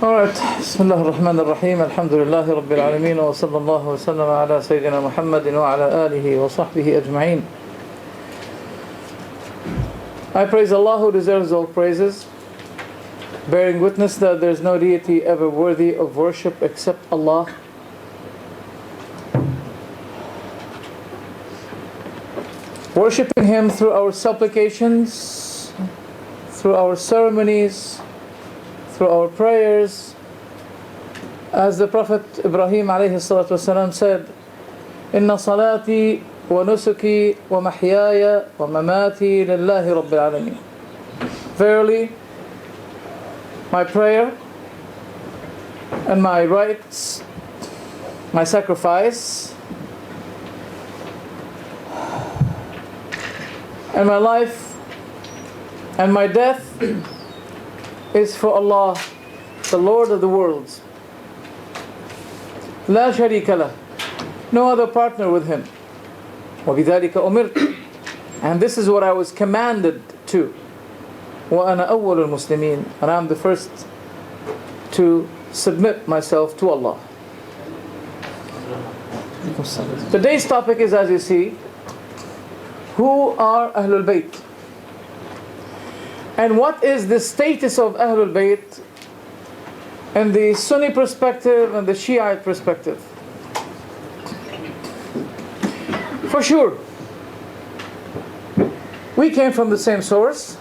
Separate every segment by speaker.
Speaker 1: Alright, Bismillah ar-Rahman ar-Rahim, Alhamdulillahi Rabbil Alameen, wa sallallahu wa sallam ala Sayyidina Muhammadin wa ala alihi wa sahbihi ajma'in. I praise Allah who deserves all praises, bearing witness that there is no deity ever worthy of worship except Allah. Worshipping Him through our supplications, through our ceremonies, through our prayers, as the Prophet Ibrahim alayhi salatu wasalam said, Inna salati wa nusuki wa mahyaya wa mamati lillahi rabbil alameen. Verily, my prayer and my rites, my sacrifice, and my life and my death is for Allah, the Lord of the worlds. La sharika lah, no other partner with Him. وَبِذَلِكَ أُمِرْتُ, and this is what I was commanded to. وَأَنَا أَوَّلُ الْمُسْلِمِينَ, and I'm the first to submit myself to Allah. Today's topic is, as you see, who are Ahlul Bayt? And what is the status of Ahlul Bayt in the Sunni perspective and the Shiite perspective? For sure, we came from the same source.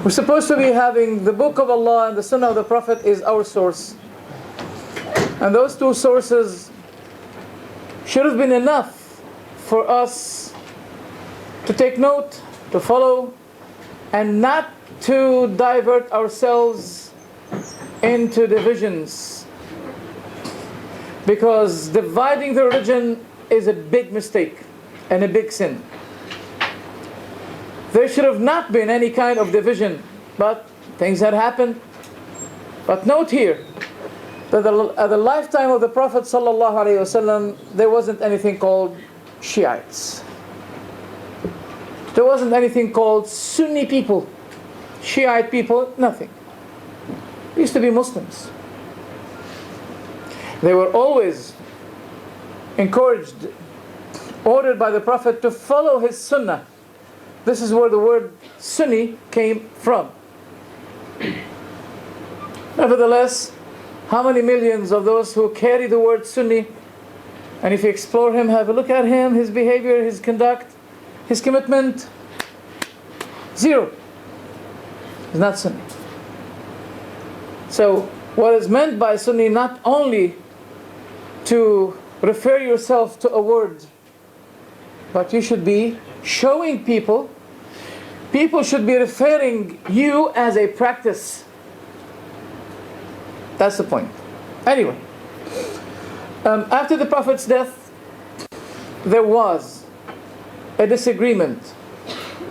Speaker 1: We're supposed to be having the Book of Allah and the Sunnah of the Prophet is our source. And those two sources should have been enough for us to take note, to follow, and not to divert ourselves into divisions. Because dividing the religion is a big mistake and a big sin. There should have not been any kind of division, but things had happened. But note here that at the lifetime of the Prophet ﷺ, there wasn't anything called Shiites. There wasn't anything called Sunni people, Shiite people, nothing. They used to be Muslims. They were always encouraged, ordered by the Prophet to follow his Sunnah. This is where the word Sunni came from. Nevertheless, how many millions of those who carry the word Sunni, and if you explore him, have a look at him, his behavior, his conduct, his commitment, zero. He's not Sunni. So, what is meant by Sunni, not only to refer yourself to a word, but you should be showing people should be referring you as a practice. That's the point. Anyway, after the Prophet's death, there was a disagreement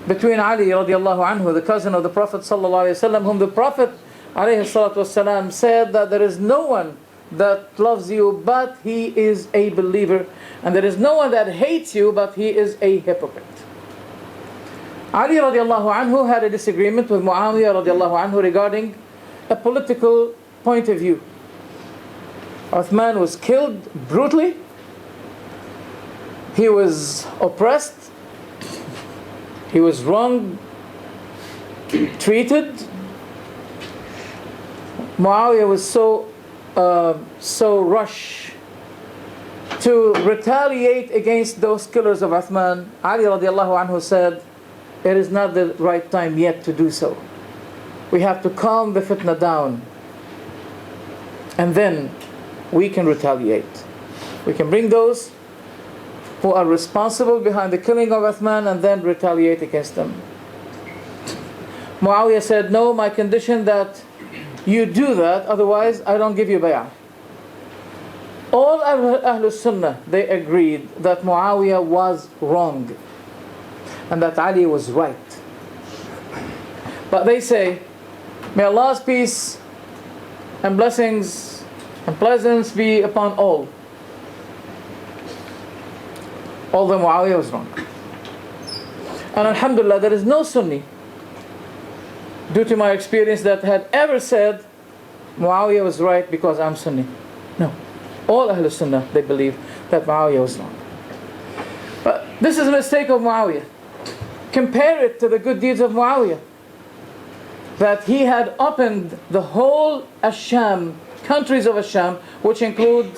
Speaker 1: between Ali radiallahu anhu, the cousin of the Prophet sallallahu alaihi wasallam, whom the Prophet alayhi salatu wasalam said that there is no one that loves you but he is a believer, and there is no one that hates you but he is a hypocrite. Ali radiallahu anhu had a disagreement with Muawiyah radiallahu anhu regarding a political point of view. Uthman was killed brutally. He was oppressed. He was wrong treated. Muawiyah was so rushed to retaliate against those killers of Uthman. Ali radiallahu anhu said, it is not the right time yet to do so. We have to calm the fitna down, and then we can retaliate. We can bring those who are responsible behind the killing of Uthman and then retaliate against them. Muawiyah said, no, my condition that you do that, otherwise I don't give you bay'ah. All Ahlul Sunnah, they agreed that Muawiyah was wrong and that Ali was right. But they say, may Allah's peace and blessings and pleasance be upon all. Although Muawiyah was wrong. And alhamdulillah, there is no Sunni due to my experience, that had ever said Muawiyah was right because I'm Sunni. No. All Ahlul Sunnah, they believe that Muawiyah was wrong. But this is a mistake of Muawiyah. Compare it to the good deeds of Muawiyah. That he had opened the whole Asham, countries of Asham, which include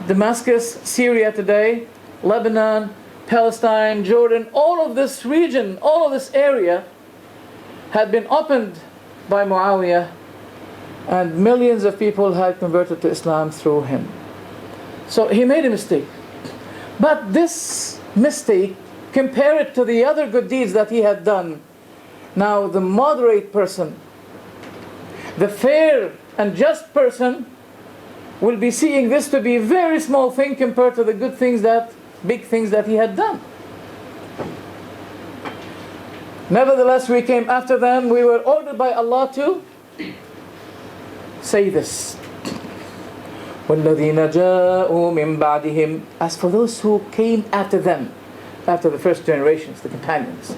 Speaker 1: Damascus, Syria today, Lebanon, Palestine, Jordan, all of this region, all of this area had been opened by Muawiyah, and millions of people had converted to Islam through him. So he made a mistake. But this mistake, compare it to the other good deeds that he had done. Now the moderate person, the fair and just person, will be seeing this to be a very small thing compared to the good things big things that he had done. Nevertheless, we came after them. We were ordered by Allah to say this. وَالَّذِينَ جَاءُوا مِن بَعْدِهِمْ. As for those who came after them, after the first generations, the companions,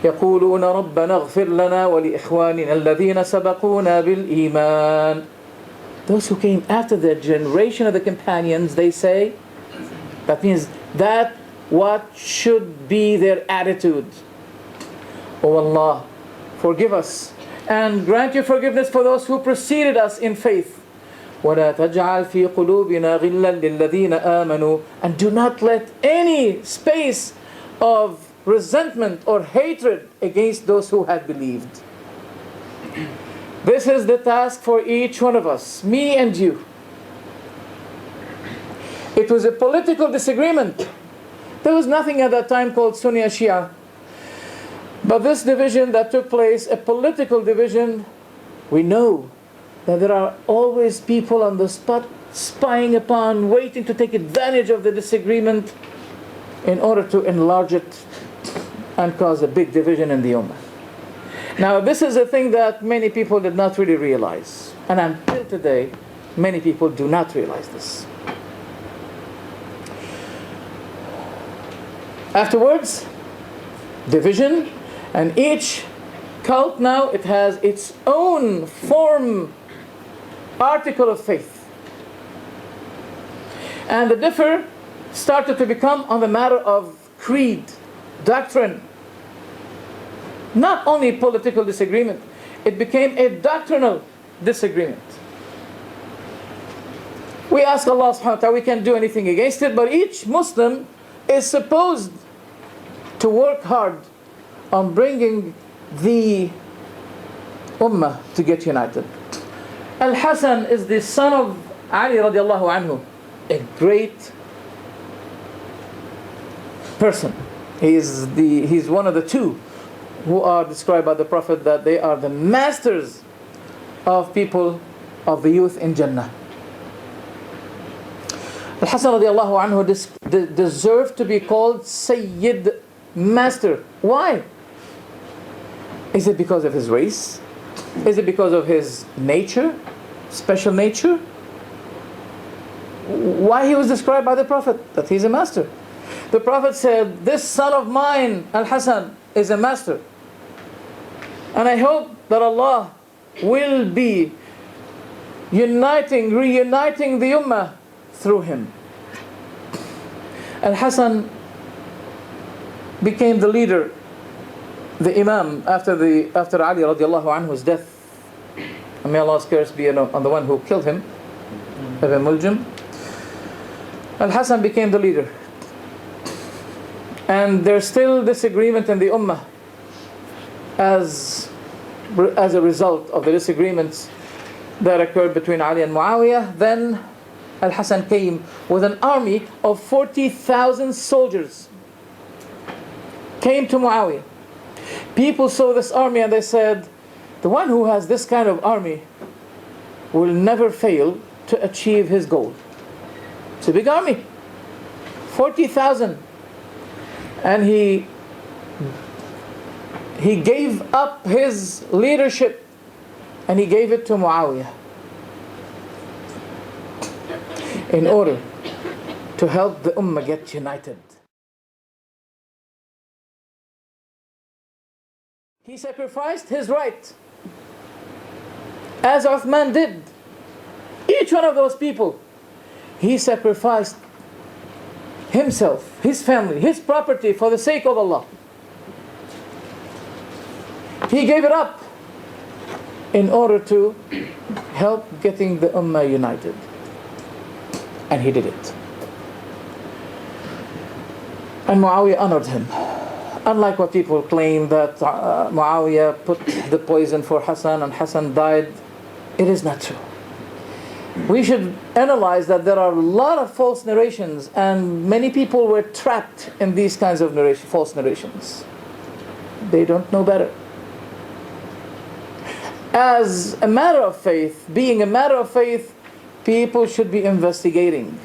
Speaker 1: يَقُولُونَ رَبَّنَا اغْفِرْ لَنَا وَلِإِخْوَانِنَا الَّذِينَ سَبَقُونَا بِالْإِيمَانِ. Those who came after the generation of the companions, they say, that means that what should be their attitude. O Allah, forgive us and grant your forgiveness for those who preceded us in faith. وَلَا تَجْعَلْ فِي قُلُوبِنَا غِلًّا لِلَّذِينَ آمَنُوا. And do not let any space of resentment or hatred against those who had believed. This is the task for each one of us, me and you. It was a political disagreement. There was nothing at that time called Sunni and Shi'ah. But this division that took place, a political division, we know that there are always people on the spot spying upon, waiting to take advantage of the disagreement in order to enlarge it and cause a big division in the Ummah. Now this is a thing that many people did not really realize. And until today, many people do not realize this. Afterwards, division, and each cult now, it has its own form, article of faith. And the differ started to become on the matter of creed, doctrine. Not only political disagreement, it became a doctrinal disagreement. We ask Allah subhanahu wa ta'ala, we can't do anything against it, but each Muslim is supposed to work hard on bringing the Ummah to get united. Al-Hasan is the son of Ali radiallahu anhu, a great person. He's one of the two who are described by the Prophet that they are the masters of people, of the youth in Jannah. Al-Hasan radiallahu anhu deserved to be called Sayyid, master. Why? Is it because of his race? Is it because of his nature, special nature? Why he was described by the Prophet that he's a master? The Prophet said, this son of mine, Al-Hasan, is a master. And I hope that Allah will be reuniting the Ummah through him. Al-Hasan became the leader, the Imam, after Ali radiallahu anhu's death. And may Allah's curse be on the one who killed him, Ibn Muljam. Al-Hasan became the leader. And there's still disagreement in the Ummah as a result of the disagreements that occurred between Ali and Muawiyah. Then Al-Hasan came with an army of 40,000 soldiers. Came to Muawiyah. People saw this army and they said, the one who has this kind of army will never fail to achieve his goal. It's a big army. 40,000. And he gave up his leadership and he gave it to Muawiyah in order to help the Ummah get united. He sacrificed his right, as Uthman did. Each one of those people, he sacrificed himself, his family, his property for the sake of Allah. He gave it up in order to help getting the Ummah united. And he did it. And Muawiyah honored him. Unlike what people claim that Muawiyah put the poison for Hassan and Hassan died, it is not true. We should analyze that there are a lot of false narrations, and many people were trapped in these kinds of false narrations. They don't know better. As a matter of faith, being a matter of faith, people should be investigating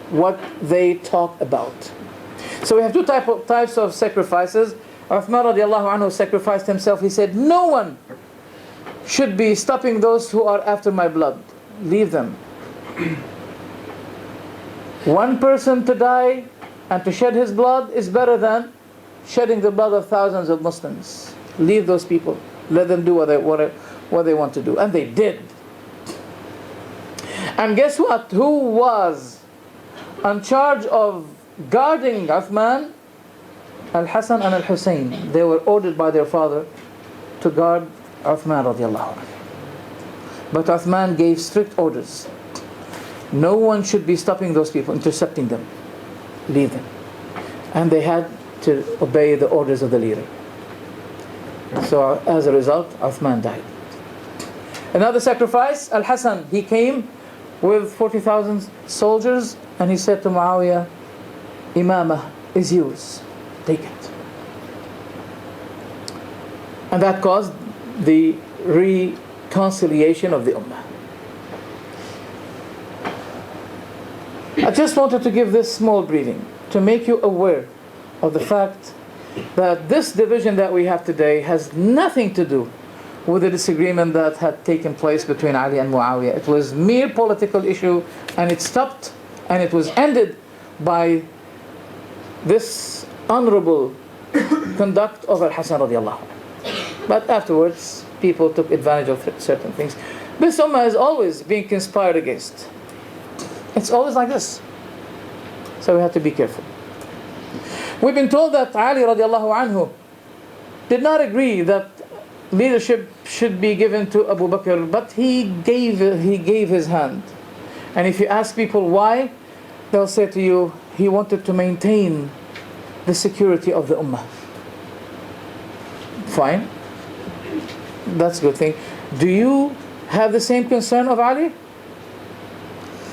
Speaker 1: what they talk about. So we have two types of sacrifices. Uthman radiallahu anhu sacrificed himself. He said, no one should be stopping those who are after my blood. Leave them. One person to die and to shed his blood is better than shedding the blood of thousands of Muslims. Leave those people. Let them do what they want to do. And they did. And guess what? Who was in charge of guarding Uthman? Al-Hassan and Al-Hussein. They were ordered by their father to guard Uthman radiallahu anhu. But Uthman gave strict orders. No one should be stopping those people, intercepting them. Leave them. And they had to obey the orders of the leader. So as a result, Uthman died. Another sacrifice, Al-Hassan, he came with 40,000 soldiers and he said to Muawiyah, Imamah is yours. Take it. And that caused the reconciliation of the Ummah. I just wanted to give this small briefing to make you aware of the fact that this division that we have today has nothing to do with the disagreement that had taken place between Ali and Muawiyah. It was mere political issue, and it stopped and it was ended by this honorable conduct of Al-Hasan radiallahu anhu. But afterwards, people took advantage of certain things. This ummah is always being conspired against. It's always like this. So we have to be careful. We've been told that Ali radiallahu anhu did not agree that leadership should be given to Abu Bakr, but he gave his hand. And if you ask people why, they'll say to you, he wanted to maintain the security of the ummah. Fine. That's a good thing. Do you have the same concern of Ali?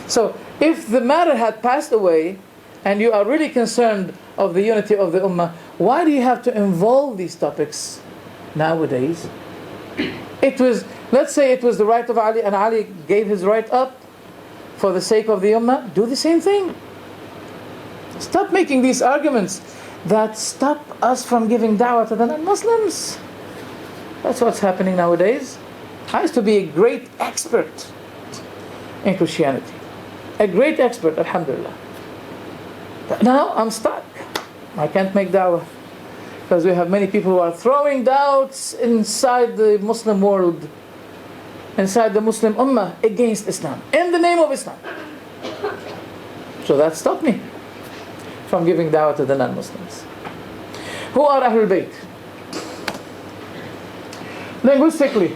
Speaker 1: So, if the matter had passed away, and you are really concerned of the unity of the ummah, why do you have to involve these topics nowadays? Let's say it was the right of Ali, and Ali gave his right up for the sake of the ummah. Do the same thing. Stop making these arguments that stop us from giving da'wah to the non-Muslims. That's what's happening nowadays. I used to be a great expert in Christianity. A great expert, alhamdulillah. But now I'm stuck. I can't make da'wah. Because we have many people who are throwing doubts inside the Muslim world, inside the Muslim ummah, against Islam, in the name of Islam. So that stopped me from giving da'wah to the non-Muslims. Who are Ahlul Bayt? Linguistically,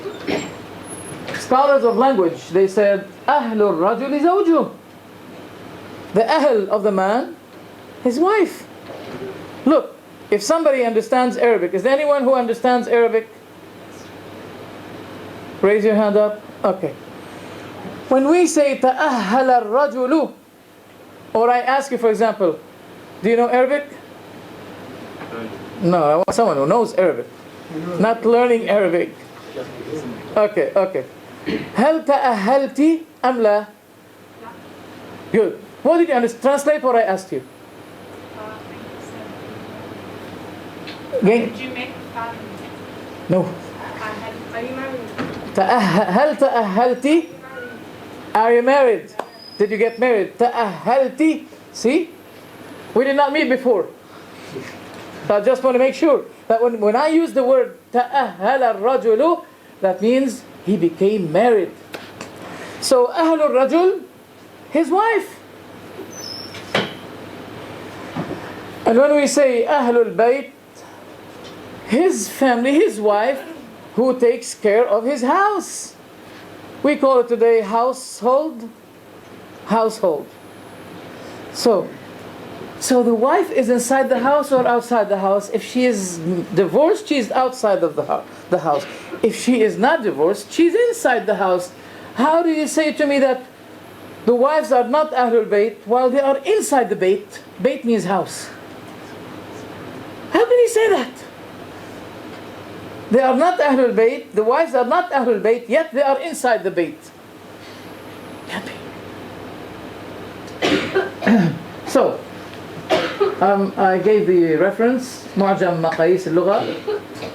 Speaker 1: scholars of language, they said, Ahlul Rajuli Zawju. The Ahl of the man, his wife. Look, if somebody understands Arabic, is there anyone who understands Arabic? Raise your hand up. Okay. When we say ta'ahhala ar-rajulu, or I ask you, for example, do you know Arabic? No, I want someone who knows Arabic, not learning Arabic. Okay. هل تأهلتي أم لا? Good. What did you understand? Translate what I asked you.
Speaker 2: Did you make
Speaker 1: No.
Speaker 2: Are you married?
Speaker 1: هل تأهلتي? Are you married? Did you get married? تأهلتي? See? We did not meet before. So I just want to make sure. that when I use the word تأهل الرجل, that means he became married. So أهل الرجل, his wife. And when we say Ahlul Bayt, his family, his wife, who takes care of his house. We call it today household. So the wife is inside the house or outside the house. If she is divorced, she is outside of the house. If she is not divorced, she's inside the house. How do you say to me that the wives are not Ahlul Bayt while they are inside the Bayt? Bayt means house. How can you say that? They are not Ahlul Bayt, the wives are not Ahlul Bayt, yet they are inside the Bayt. Can't be. So, I gave the reference, معجم مقاييس اللغة.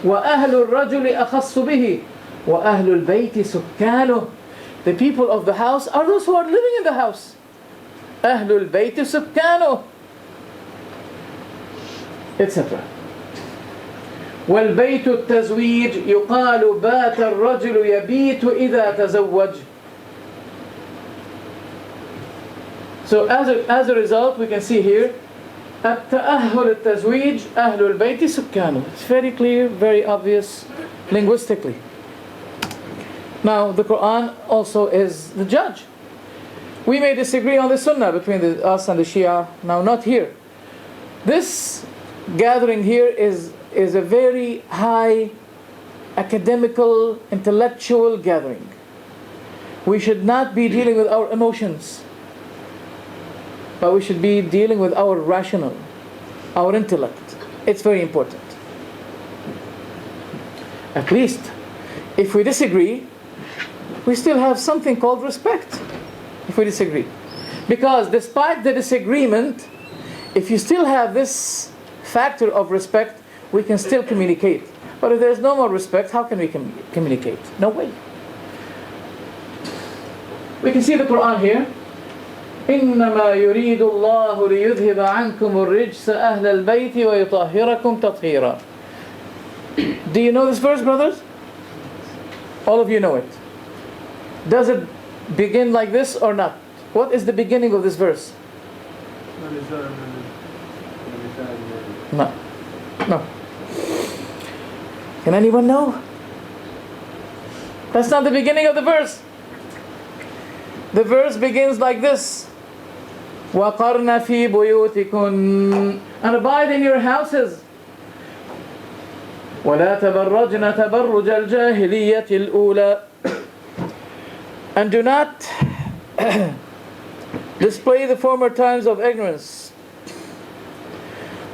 Speaker 1: وأهل الرجل أخص به وأهل البيت سكانه. The people of the house are those who are living in the house. أهل البيت سكانه, etc. والبيت التزويج يقال بات الرجل يبيت إذا تزوج. So as a result, we can see here التأهل التزويج أهل البيت سكانه. It's very clear, very obvious linguistically. Now the Quran also is the judge. We may disagree on the Sunnah between us and the Shia. Now not here. This gathering here is a very high academical, intellectual gathering. We should not be dealing with our emotions, but we should be dealing with our rational, our intellect. It's very important. At least, if we disagree, we still have something called respect. If we disagree, because despite the disagreement, if you still have this factor of respect, we can still communicate. But if there's no more respect, how can we communicate? No way. We can see the Quran here. إنما يريد الله ليذهب عنكم الرجس أهل البيت ويطهركم تطهيرا. Do you know this verse, brothers? All of you know it. Does it begin like this or not? What is the beginning of this verse? No. Can anyone know? That's not the beginning of the verse. The verse begins like this. وَقَرْنَ فِي بُيُوتِكُنْ, and abide in your houses. وَلَا تَبَرَّجْنَ تَبَرُّجَ الْجَاهِلِيَّةِ الْأُولَى, and do not display the former times of ignorance.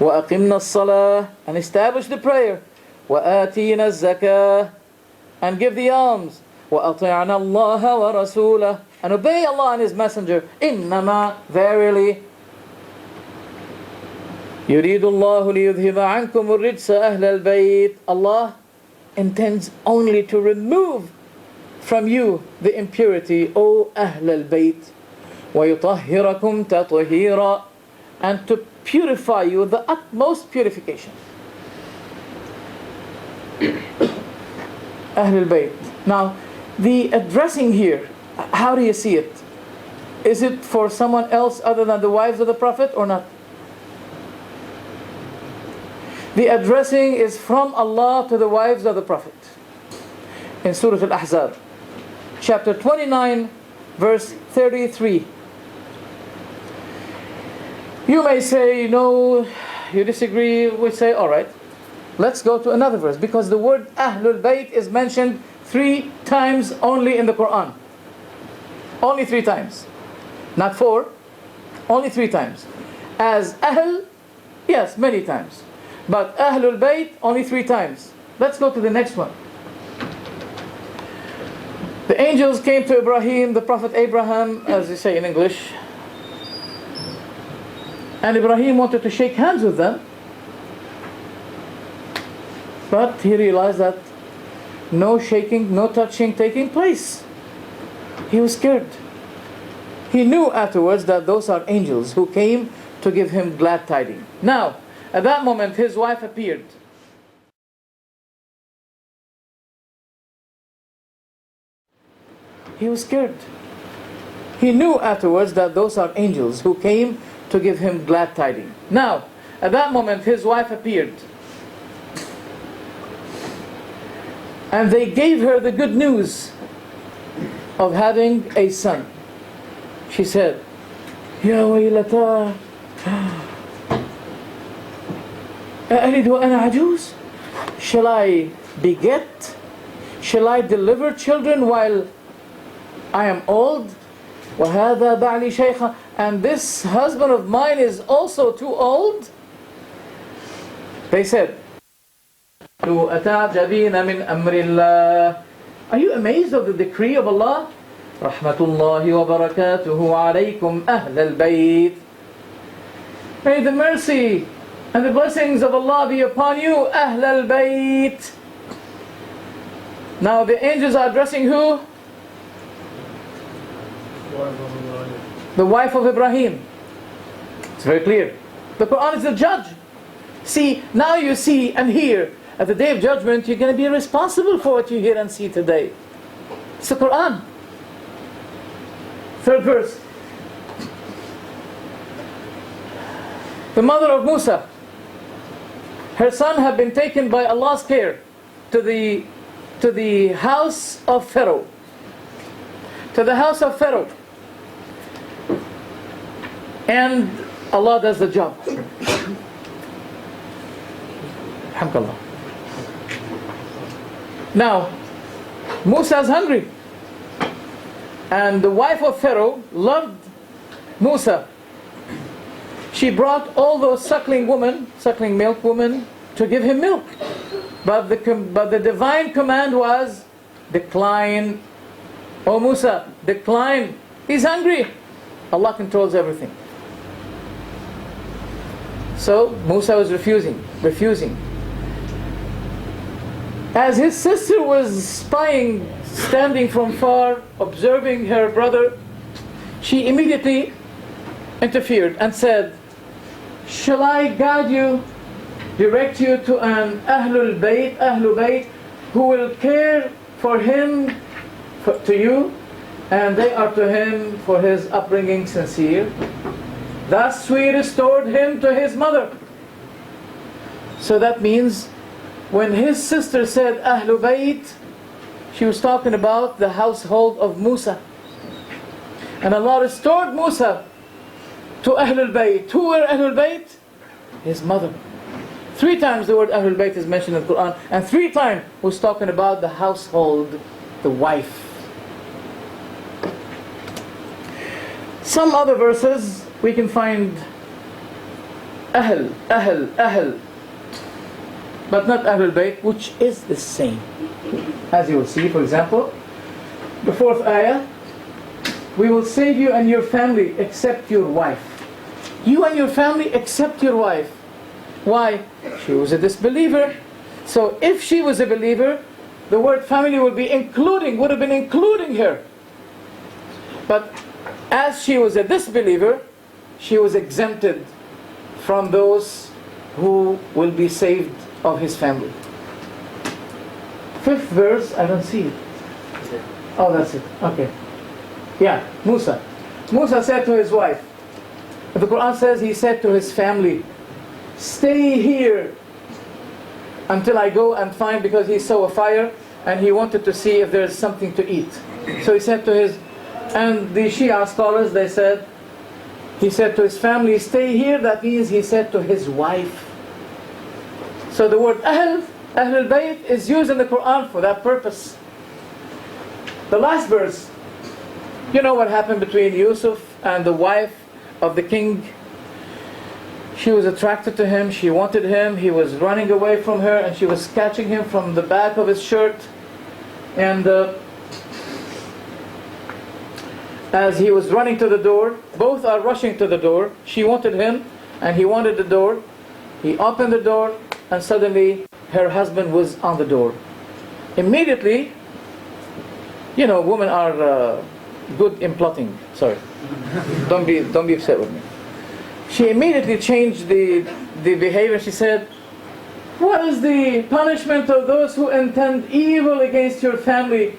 Speaker 1: وَأَقِمْنَا الصَّلَاةِ, and establish the prayer. وَآتِينَا الزَّكَاةِ, and give the alms. وَأَطِعْنَا اللَّهَ وَرَسُولَهُ, and obey Allah and His Messenger. إِنَّمَا, verily, يُرِيدُ اللَّهُ لِيُذْهِبَ عَنْكُمُ الرِّجْسَ أَهْلَ الْبَيْتِ, Allah intends only to remove from you the impurity, O Ahl al-Bayt, وَيُطَهِّرَكُمْ تَطْهِيرًا, and to purify you the utmost purification. Ahl al-Bayt. Now, the addressing here, how do you see it? Is it for someone else other than the wives of the Prophet or not? The addressing is from Allah to the wives of the Prophet. In Surah Al-Ahzab, chapter 29, verse 33. You may say, no, you disagree. We say, alright, let's go to another verse, because the word Ahlul Bayt is mentioned 3 times only in the Quran. Only 3 times. Not 4, only 3 times. As Ahl, yes, many times. But Ahlul Bayt, only 3 times. Let's go to the next one. The angels came to Ibrahim, the Prophet Abraham, as they say in English, and Ibrahim wanted to shake hands with them, but he realized that no shaking, no touching taking place. He was scared. He knew afterwards that those are angels who came to give him glad tidings. Now, at that moment, his wife appeared. he was scared. He knew afterwards that those are angels who came to give him glad tidings. Now, at that moment, his wife appeared. And they gave her the good news of having a son. She said, يا ويلتا أألد وأنا عجوز? Shall I beget? Shall I deliver children while I am old? وهذا بعلي شيخا, and this husband of mine is also too old? They said, أتعجبين من أمر الله? Are you amazed of the decree of Allah? رحمة الله وبركاته عليكم أهل البيت. May the mercy and the blessings of Allah be upon you, أهل البيت. Now the angels are addressing who? The wife of Ibrahim. It's very clear. The Quran is the judge. See, now you see and hear. At the day of judgment, you're going to be responsible for what you hear and see today. It's the Quran. Third verse. The mother of Musa, her son had been taken by Allah's care to the house of Pharaoh. To the house of Pharaoh. And Allah does the job. Alhamdulillah. Now, Musa is hungry. And the wife of Pharaoh loved Musa. She brought all those suckling milk women, to give him milk. But the divine command was, decline. Oh Musa, decline. He's hungry. Allah controls everything. So Musa was refusing. As his sister was spying, standing from far, observing her brother, she immediately interfered and said, shall I guide you, direct you to an Ahlul Bayt, who will care for him, to you, and they are to him for his upbringing sincere. Thus we restored him to his mother. So that means, when his sister said Ahlul Bayt, she was talking about the household of Musa. And Allah restored Musa to Ahlul Bayt. Who were Ahlul Bayt? His mother. 3 times the word Ahlul Bayt is mentioned in the Quran, and 3 times was talking about the household, the wife. Some other verses we can find Ahl, but not Ahlul Bayt, which is the same. As you will see, for example, the 4th ayah, we will save you and your family except your wife. You and your family except your wife. Why? She was a disbeliever. So if she was a believer, the word family would have been including her. But as she was a disbeliever, she was exempted from those who will be saved of his family. 5th verse, I don't see it. Oh, that's it. Okay. Yeah, Musa. Musa said to his wife, the Quran says he said to his family, stay here until I go and find, because he saw a fire and he wanted to see if there's something to eat. So he said to his, and the Shia scholars, they said, he said to his family, stay here. That means he said to his wife. So the word Ahlul Bayt is used in the Quran for that purpose. The last verse, you know what happened between Yusuf and the wife of the king? She was attracted to him, she wanted him, he was running away from her, and she was catching him from the back of his shirt. And as he was running to the door, both are rushing to the door. She wanted him, and he wanted the door. He opened the door, and suddenly her husband was on the door. Immediately, you know, women are good in plotting. Sorry, don't be upset with me. She immediately changed the behavior. She said, what is the punishment of those who intend evil against your family?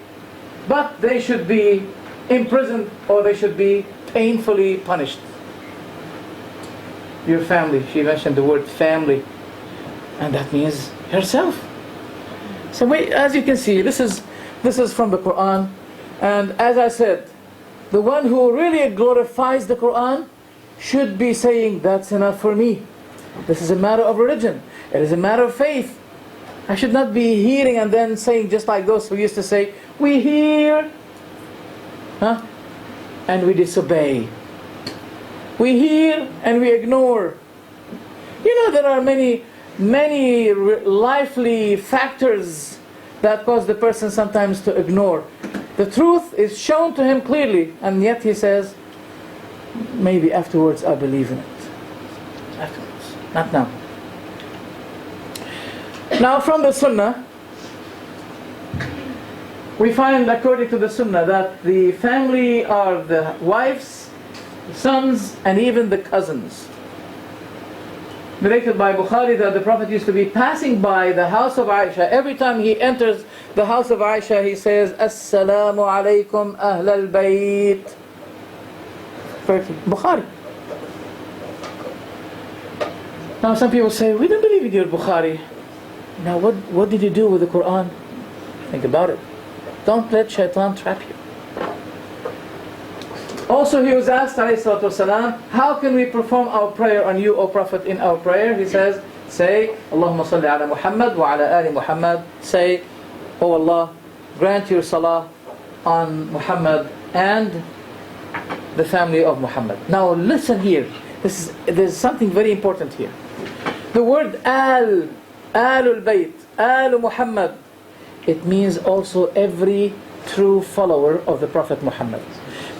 Speaker 1: but they should be imprisoned or they should be painfully punished. Your family, she mentioned the word family, and that means yourself. So as you can see, this is from the Quran, and as I said, the one who really glorifies the Quran should be saying, that's enough for me. This is a matter of religion. It is a matter of faith. I should not be hearing and then saying, just like those who used to say, we hear, and we disobey. We hear and we ignore. You know, there are many lively factors that cause the person sometimes to ignore. The truth is shown to him clearly, and yet he says, maybe afterwards I believe in it. Afterwards, not now. Now from the Sunnah, we find, according to the Sunnah, that the family are the wives, the sons, and even the cousins. Narrated by Bukhari that the Prophet used to be passing by the house of Aishah. Every time he enters the house of Aishah, he says, Assalamu alaikum Ahlul Bayt. Bukhari. Now some people say, we don't believe in your Bukhari. Now what did you do with the Quran? Think about it. Don't let shaitan trap you. Also he was asked, ﷺ, how can we perform our prayer on you, O Prophet, in our prayer? He says, say, Allahumma salli ala Muhammad wa ala ali Muhammad. Say, O Allah, grant your salah on Muhammad and the family of Muhammad. Now listen here. There's something very important here. The word Ahlul Bayt, Ahlul Muhammad, it means also every true follower of the Prophet Muhammad.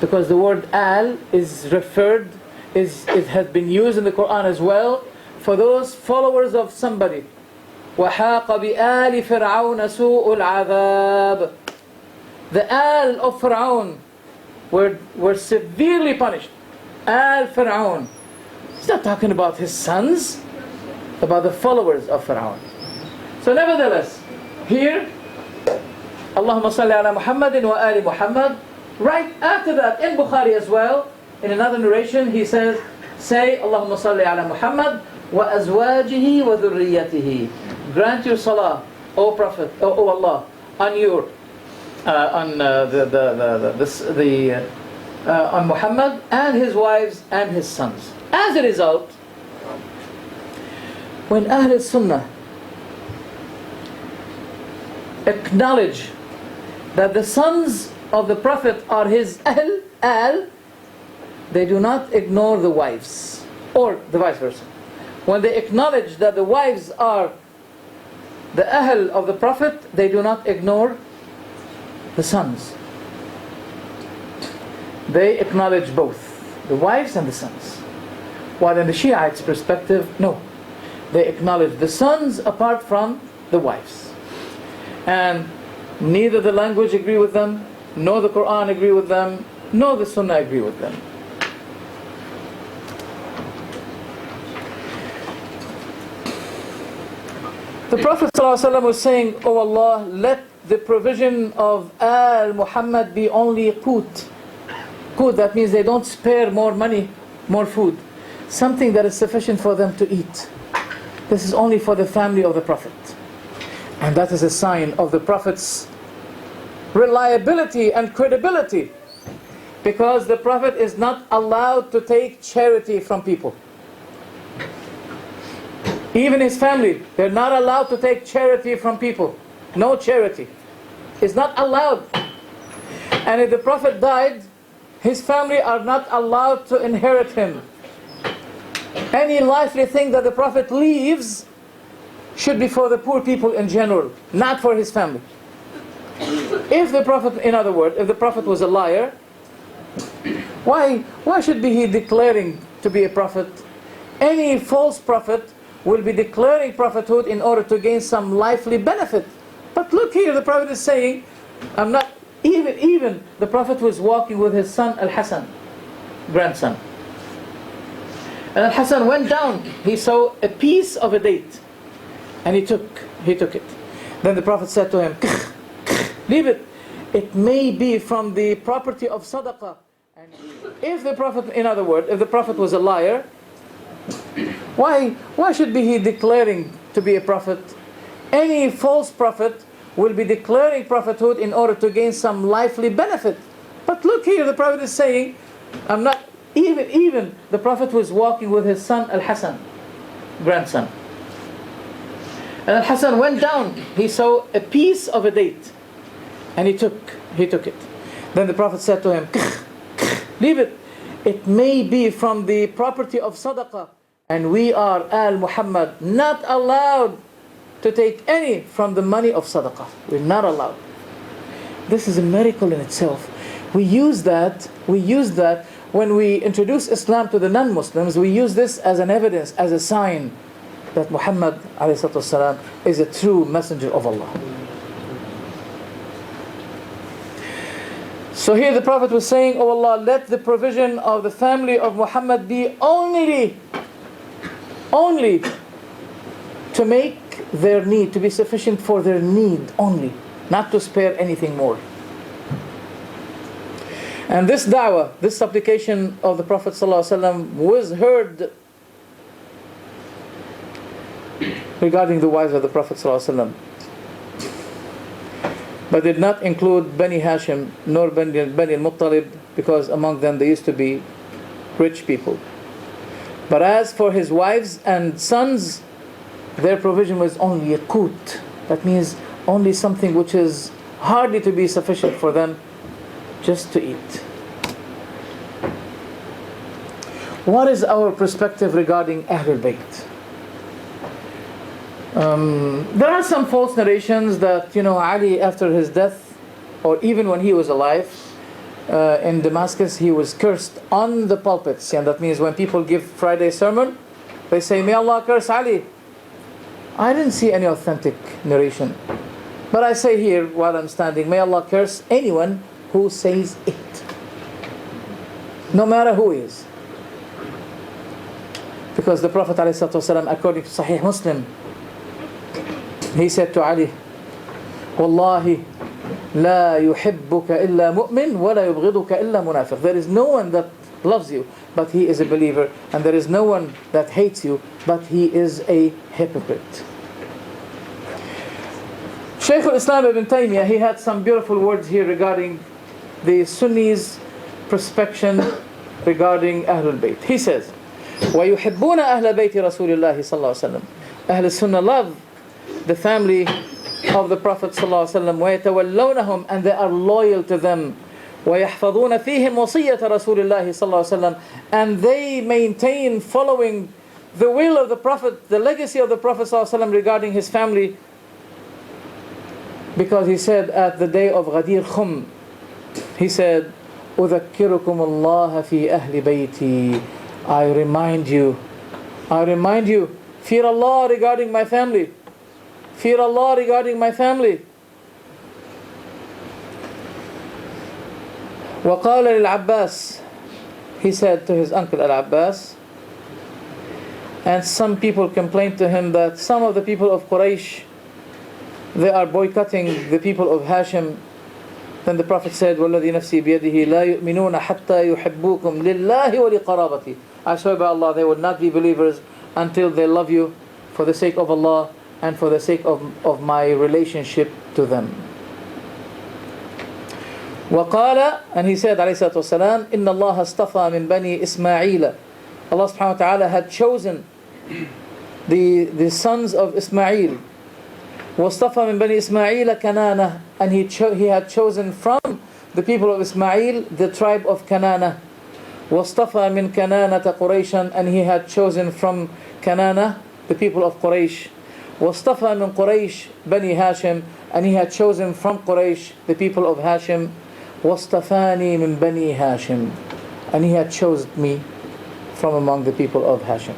Speaker 1: Because the word Al is it has been used in the Quran as well for those followers of somebody. وَحَاقَ بِآلِ فِرْعَوْنَ سُوءُ الْعَذَابِ. The Al of Fir'aun were severely punished. Al Fir'aun. He's not talking about his sons, about the followers of Fir'aun. So nevertheless, here, Allahumma salli ala Muhammadin wa ali Muhammad. Right after that, in Bukhari as well, in another narration, he says, say, Allahumma salli ala Muhammad wa azwajihi wa dhurriyyatihi. Grant your salah, O Prophet, O Allah, on your, on Muhammad and his wives and his sons. As a result, when Ahl Sunnah acknowledge that the sons of the Prophet are his Ahl, they do not ignore the wives, or the vice versa. When they acknowledge that the wives are the Ahl of the Prophet, they do not ignore the sons. They acknowledge both, the wives and the sons. While in the Shiites' perspective, no. They acknowledge the sons apart from the wives. And neither the language agree with them, nor the Quran agree with them, nor the Sunnah agree with them. The Prophet ﷺ was saying, "O Allah, let the provision of Al Muhammad be only qut." Qut, that means they don't spare more money, more food. Something that is sufficient for them to eat. This is only for the family of the Prophet. And that is a sign of the Prophet's reliability and credibility. Because the Prophet is not allowed to take charity from people. Even his family, they're not allowed to take charity from people. No charity. It's not allowed. And if the Prophet died, his family are not allowed to inherit him. Any lively thing that the Prophet leaves should be for the poor people in general, not for his family. If the Prophet, in other words, if the Prophet was a liar, why should he declaring to be a prophet? Any false prophet will be declaring prophethood in order to gain some lively benefit. But look here, the Prophet is saying, I'm not, even the Prophet was walking with his son Al-Hasan, grandson. And Al-Hasan went down, he saw a piece of a date, and he took it. Then the Prophet said to him, leave it. it may be from the property of sadaqah. And if the Prophet, in other words, if the Prophet was a liar, why should be he declaring to be a prophet? Any false prophet will be declaring prophethood in order to gain some lively benefit. But look here, the Prophet is saying, I'm not, even the Prophet was walking with his son Al-Hasan, grandson. And Al-Hasan went down, he saw a piece of a date, and he took it. Then the Prophet said to him, leave it. It may be from the property of sadaqah, and we are Al-Muhammad not allowed to take any from the money of sadaqah. We're not allowed. This is a miracle in itself. We use that when we introduce Islam to the non-Muslims. We use this as an evidence, as a sign that Muhammad ﷺ is a true messenger of Allah. So here the Prophet was saying, oh Allah, let the provision of the family of Muhammad be only to make their need, to be sufficient for their need only, not to spare anything more. And this da'wah, this supplication of the Prophet ﷺ was heard regarding the wives of the Prophet ﷺ, but did not include Bani Hashim nor Bani al-Muttalib, because among them there used to be rich people. But as for his wives and sons, their provision was only a qut. That means only something which is hardly to be sufficient for them, just to eat. What is our perspective regarding Ahlul Bayt? There are some false narrations that, Ali after his death, or even when he was alive, in Damascus, he was cursed on the pulpits. And that means when people give Friday sermon, they say, may Allah curse Ali. I didn't see any authentic narration. But I say here, while I'm standing, may Allah curse anyone who says it, no matter who he is. Because the Prophet ﷺ, according to Sahih Muslim, he said to Ali, Wallahi, la yuhibbuka illa mu'min, wa la yubghiduka illa munafiq. There is no one that loves you, but he is a believer. And there is no one that hates you, but he is a hypocrite. Shaykh al-Islam ibn Taymiyyah, he had some beautiful words here regarding the Sunnis' perspection regarding Ahlul Bayt. He says, وَيُحِبُّونَ أَهْلَ بَيْتِ رَسُولِ اللَّهِ صلى الله عليه وسلم. Ahl Sunnah love the family of the Prophet صلى الله عليه وسلم, وَيَتَوَلَّوْنَهُم, and they are loyal to them. وَيَحْفَظُونَ فِيهِمْ وَصِيَّةَ رَسُولِ اللَّهِ صلى الله عليه وسلم, and they maintain following the will of the Prophet, the legacy of the Prophet صلى الله عليه وسلم regarding his family. Because he said at the day of Ghadir Khum, he said, أُذَكِّرُكُمُ اللَّهَ فِي أَهْلِ بَيْتِي. I remind you, fear Allah regarding my family. Fear Allah regarding my family. وقال للعباس, he said to his uncle Al-Abbas, and some people complained to him that some of the people of Quraysh, they are boycotting the people of Hashim. Then the Prophet said, وَالَّذِي نَفْسِي بِيَدِهِ لَا يُؤْمِنُونَ حَتَّى يُحِبُّوكُمْ لِلَّهِ وَلِقَرَابَتِي. I swear by Allah, they will not be believers until they love you for the sake of Allah and for the sake of my relationship to them. وقال, and he said, عليه الصلاة والسلام, إِنَّ اللَّهَ اصْطَفَى مِنْ بَنِي إِسْمَاعِيلَ. Allah subhanahu wa ta'ala had chosen the sons of Ismail. وَاصْطَفَى مِنْ بَنِي إِسْمَاعِيلَ كَنَانَةً, and he had chosen from the people of Ismail the tribe of Kanana. وَاصْطَفَى مِنْ كَنَانَةَ قُرَيْشًا, and he had chosen from Kanana the people of Quraysh. وَاصْطَفَى مِنْ قُرَيْشٍ بَنِي هَاشِمٍ, and he had chosen from Quraysh the people of Hashim. وَاصْطَفَانِي مِنْ بَنِي هَاشِمٍ, and he had chosen me from among the people of Hashim.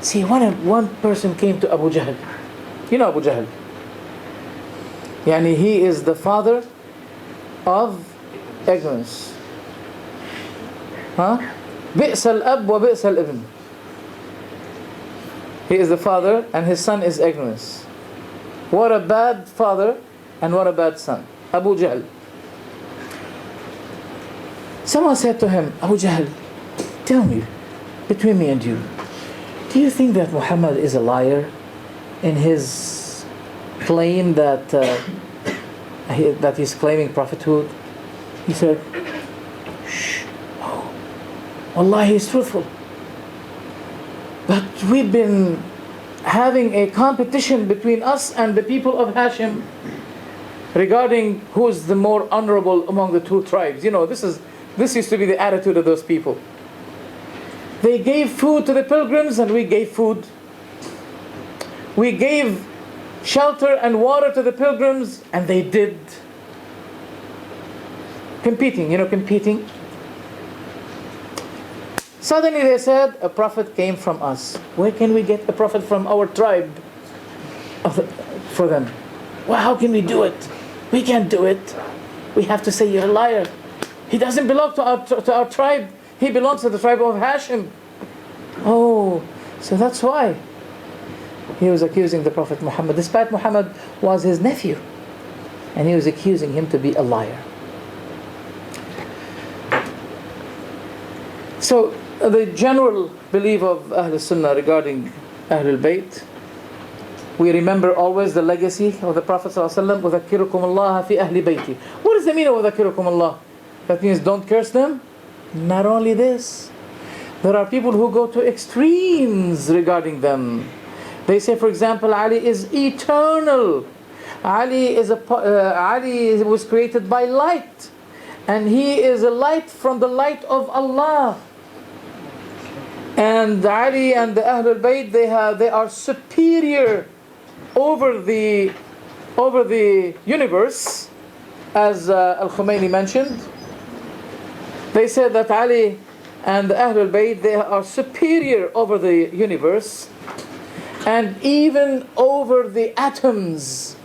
Speaker 1: See, one person came to Abu Jahl. You know Abu Jahl. Yani he is the father of ignorance. بئس الأب وبئس الابن. He is the father and his son is ignorance. What a bad father and what a bad son. Abu Jahl. Someone said to him, Abu Jahl, tell me, between me and you, do you think that Muhammad is a liar in his claim that that he's claiming prophethood? He said, shh, no. Wallah, he's truthful. But we've been having a competition between us and the people of Hashim regarding who's the more honorable among the two tribes. You know, this used to be the attitude of those people. They gave food to the pilgrims and we gave food. We gave shelter and water to the pilgrims and they did. Competing. Suddenly they said, a prophet came from us. Where can we get a prophet from our tribe for them? Well, how can we do it? We can't do it. We have to say you're a liar. He doesn't belong to our tribe. He belongs to the tribe of Hashim. Oh, so that's why he was accusing the Prophet Muhammad, despite Muhammad was his nephew. And he was accusing him to be a liar. So, the general belief of Ahlul Sunnah regarding Ahlul Bayt, we remember always the legacy of the Prophet ﷺ, وَذَكِّرُكُمُ اللَّهَ فِي أَهْلِ بَيْتِ. What does it mean, وَذَكِّرُكُمُ اللَّهِ? That means don't curse them? Not only this, there are people who go to extremes regarding them. They say, for example, Ali is eternal. Ali was created by light. And he is a light from the light of Allah. And Ali and the Ahlul Bayt, they are superior over the universe, as Al-Khomeini mentioned. They said that Ali and the Ahlul Bayt, they are superior over the universe and even over the atoms.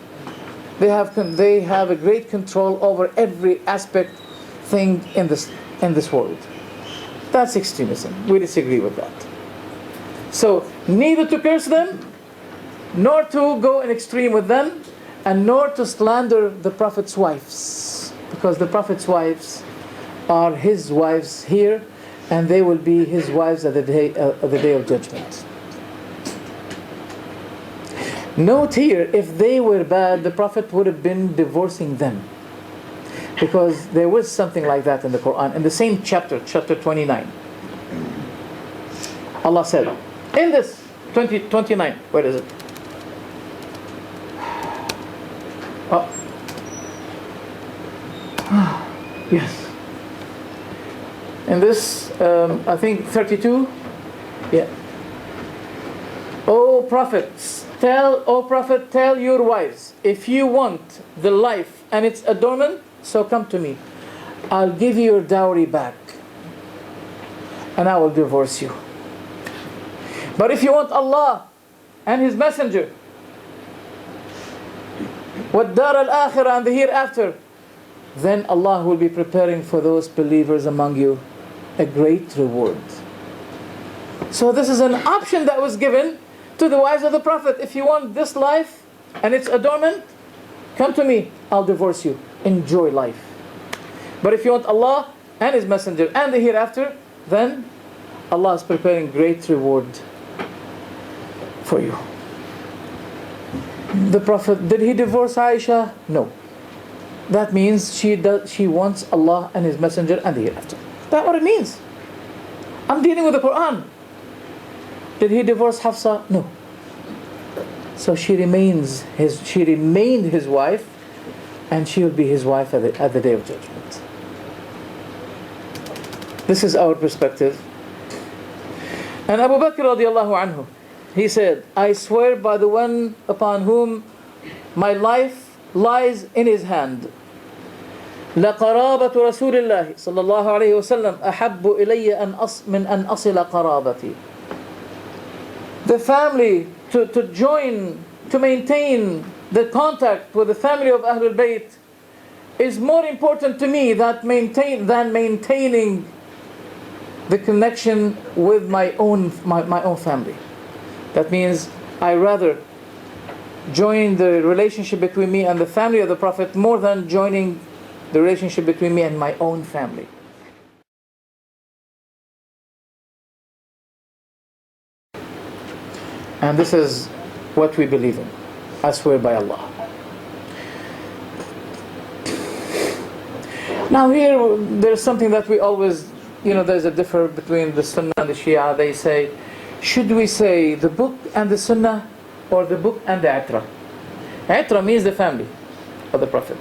Speaker 1: They have a great control over every thing in this world. That's extremism. We disagree with that. So, neither to curse them, nor to go in extreme with them, and nor to slander the Prophet's wives. Because the Prophet's wives are his wives here, and they will be his wives at the day of judgment. Note here, if they were bad, the Prophet would have been divorcing them. Because there was something like that in the Quran. In the same chapter 29. Allah said, in this 29, where is it? Oh. Yes. In this, I think 32. Yeah. O prophets, tell your wives, if you want the life and its adornment, so come to me. I'll give you your dowry back. And I will divorce you. But if you want Allah and His Messenger, وَالدَّارَ الْآخِرَةَ and the hereafter, then Allah will be preparing for those believers among you a great reward. So this is an option that was given to the wives of the Prophet. If you want this life and its adornment, come to me, I'll divorce you. Enjoy life. But if you want Allah and His Messenger and the hereafter, then Allah is preparing great reward for you. The Prophet, did he divorce Aishah? No. That means she wants Allah and His Messenger and the hereafter. That's what it means. I'm dealing with the Quran. Did he divorce Hafsah? No. So she remained his wife, and she will be his wife at the day of judgment. This is our perspective. And Abu Bakr radiallahu anhu, he said, I swear by the one upon whom my life lies in his hand, لقرابة رسول الله صلى الله عليه وسلم أحب إلي من أن أصل قرابتي. The family, to maintain the contact with the family of Ahlul Bayt is more important to me than maintaining the connection with my own family. That means I rather join the relationship between me and the family of the Prophet more than joining the relationship between me and my own family. And this is what we believe in. I swear by Allah. Now here, there's something that we always, there's a differ between the Sunnah and the Shia. They say, should we say the book and the Sunnah, or the book and the Itra? Itra means the family of the Prophet.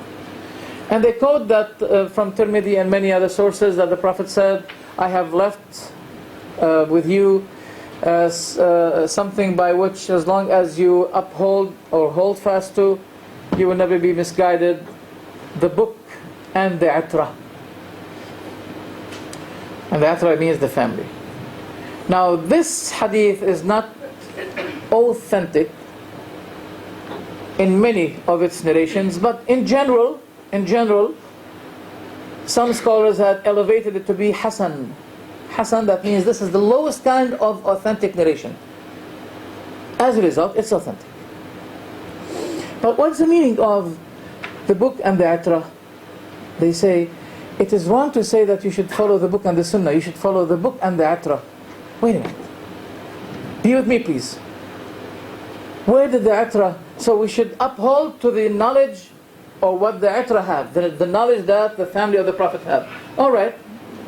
Speaker 1: And they quote that from Tirmidhi and many other sources, that the Prophet said, I have left with you something by which, as long as you uphold or hold fast to, you will never be misguided. The book and the Itra. And the Itra means the family. Now this hadith is not authentic in many of its narrations, but in general, some scholars have elevated it to be Hasan. Hasan, that means this is the lowest kind of authentic narration. As a result, it's authentic. But what's the meaning of the book and the Itra? They say, it is wrong to say that you should follow the book and the Sunnah. You should follow the book and the Itra. Wait a minute. Be with me, please. Where did the Itra? So we should uphold to the knowledge or what the Itra have, the knowledge that the family of the Prophet have. All right,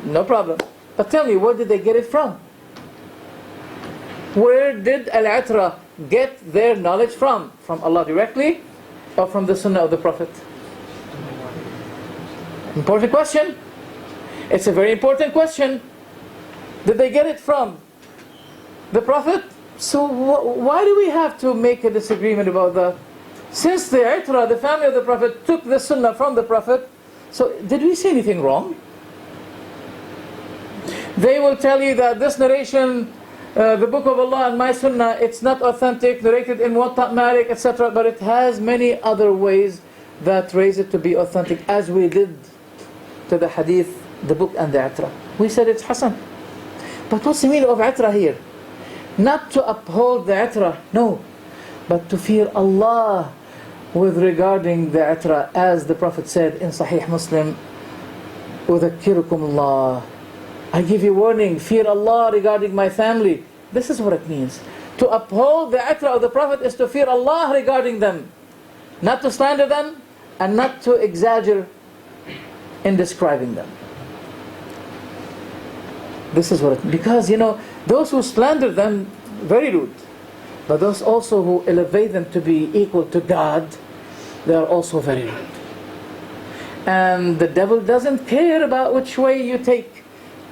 Speaker 1: no problem. But tell me, where did they get it from? Where did Al-Itra get their knowledge from? From Allah directly, or from the Sunnah of the Prophet? Important question. It's a very important question. Did they get it from the Prophet? So why do we have to make a disagreement about that? Since the Itra, the family of the Prophet, took the Sunnah from the Prophet, so did we say anything wrong? They will tell you that this narration, the Book of Allah and my Sunnah, it's not authentic, narrated in Muwatta Malik, etc. But it has many other ways that raise it to be authentic, as we did to the Hadith, the book and the Itra. We said it's Hasan. But what's the meaning of Itra here? Not to uphold the Itra, no, but to fear Allah with regarding the Itra, as the Prophet said in Sahih Muslim, أُذَكِّرُكُمُ اللَّهِ, I give you warning, fear Allah regarding my family. This is what it means. To uphold the Itra of the Prophet is to fear Allah regarding them, not to slander them and not to exaggerate in describing them. This is what it, because those who slander them, very rude. But those also who elevate them to be equal to God, they are also very rude. And the devil doesn't care about which way you take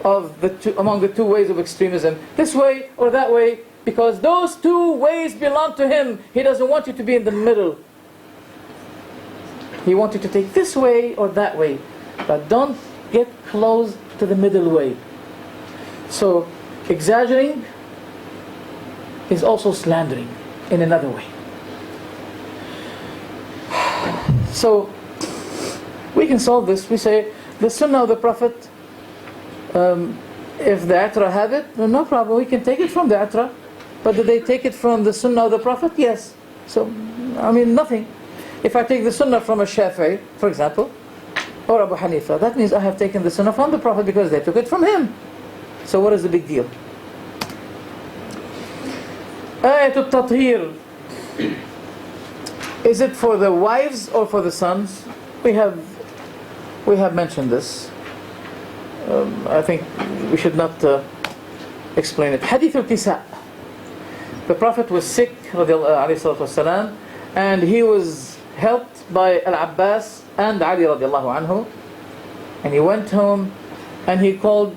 Speaker 1: of among the two ways of extremism, this way or that way, because those two ways belong to him. He doesn't want you to be in the middle. He wants you to take this way or that way, but don't get close to the middle way. So exaggerating is also slandering in another way. So we can solve this. We say the Sunnah of the Prophet, if the Itra have it, then no problem, we can take it from the Itra. But did they take it from the Sunnah of the Prophet? Yes. So, nothing. If I take the Sunnah from a Shafi'i, for example, or Abu Hanifa, that means I have taken the Sunnah from the Prophet because they took it from him. So what is the big deal? Ayatul Tathir. Is it for the wives or for the sons? We have mentioned this. I think we should not explain it. Hadith al-Kisa. The Prophet was sick, والسلام, and he was helped by Al-Abbas and Ali radiallahu anhu. And he went home and he found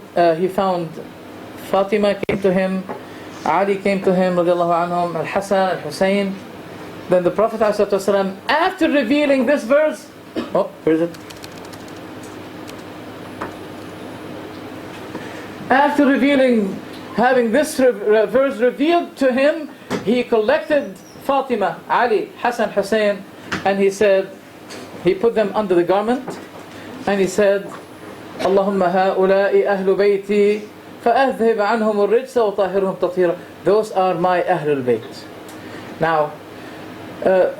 Speaker 1: Fatima came to him, Ali came to him radiallahu anhum, Al-Hasan, Al-Hussein. Then the Prophet ﷺ, after revealing this verse, where is it? After having this verse revealed to him, he collected Fatima, Ali, Hasan, Hussein, and he put them under the garment, and he said, Allahumma ha'ula'i ahlu bayti, fa'adhhib anhum al-rijsa wa tahirhum tathira. Those are my Ahlul Bayt. Now,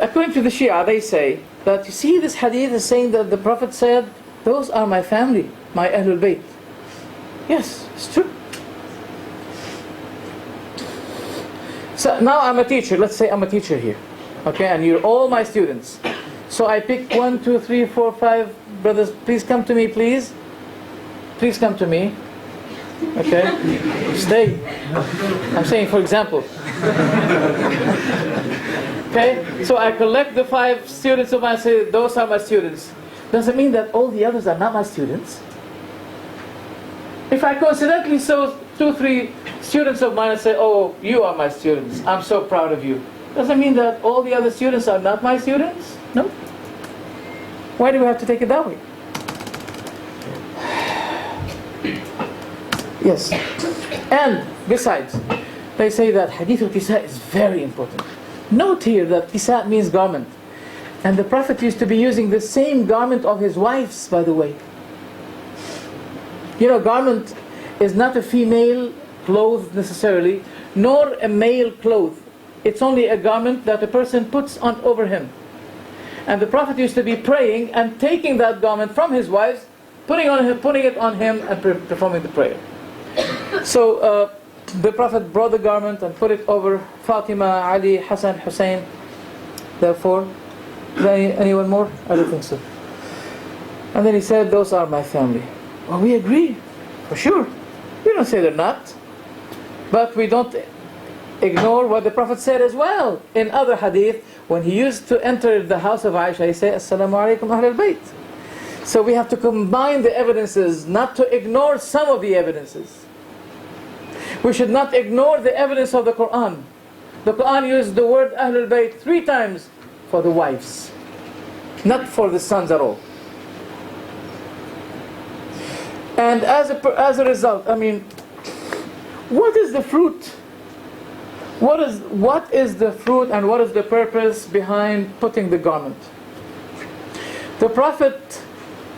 Speaker 1: according to the Shi'ah, they say that, you see, this hadith is saying that the Prophet said, those are my family, my Ahlul Bayt. Yes, it's true. So now I'm a teacher. Let's say I'm a teacher here. Okay, and you're all my students. So I pick 1, 2, 3, 4, 5 brothers. Please come to me, please. Please come to me. Okay? Stay. I'm saying, for example. Okay? So I collect the 5 students of mine and say, those are my students. Doesn't mean that all the others are not my students. If I coincidentally saw 2, 3 students of mine and say, oh, you are my students, I'm so proud of you. Doesn't mean that all the other students are not my students. No. Why do we have to take it that way? Yes. And besides, they say that hadith al-kisa is very important. Note here that kisa means garment. And the Prophet used to be using the same garment of his wives, by the way. You know, garment is not a female cloth necessarily, nor a male cloth. It's only a garment that a person puts on over him. And the Prophet used to be praying and taking that garment from his wives, putting it on him and performing the prayer. So the Prophet brought the garment and put it over Fatima, Ali, Hassan, Hussein. Therefore, is there anyone more? I don't think so. And then he said, those are my family. Well, we agree, for sure. We don't say they're not. But we don't ignore what the Prophet said as well. In other hadith, when he used to enter the house of Aishah, he said, Assalamu alaikum Ahlul Bayt. So we have to combine the evidences, not to ignore some of the evidences. We should not ignore the evidence of the Quran. The Quran used the word Ahlul Bayt 3 times for the wives, not for the sons at all. And as a result, I mean, what is the fruit? What is the fruit and what is the purpose behind putting the garment? The Prophet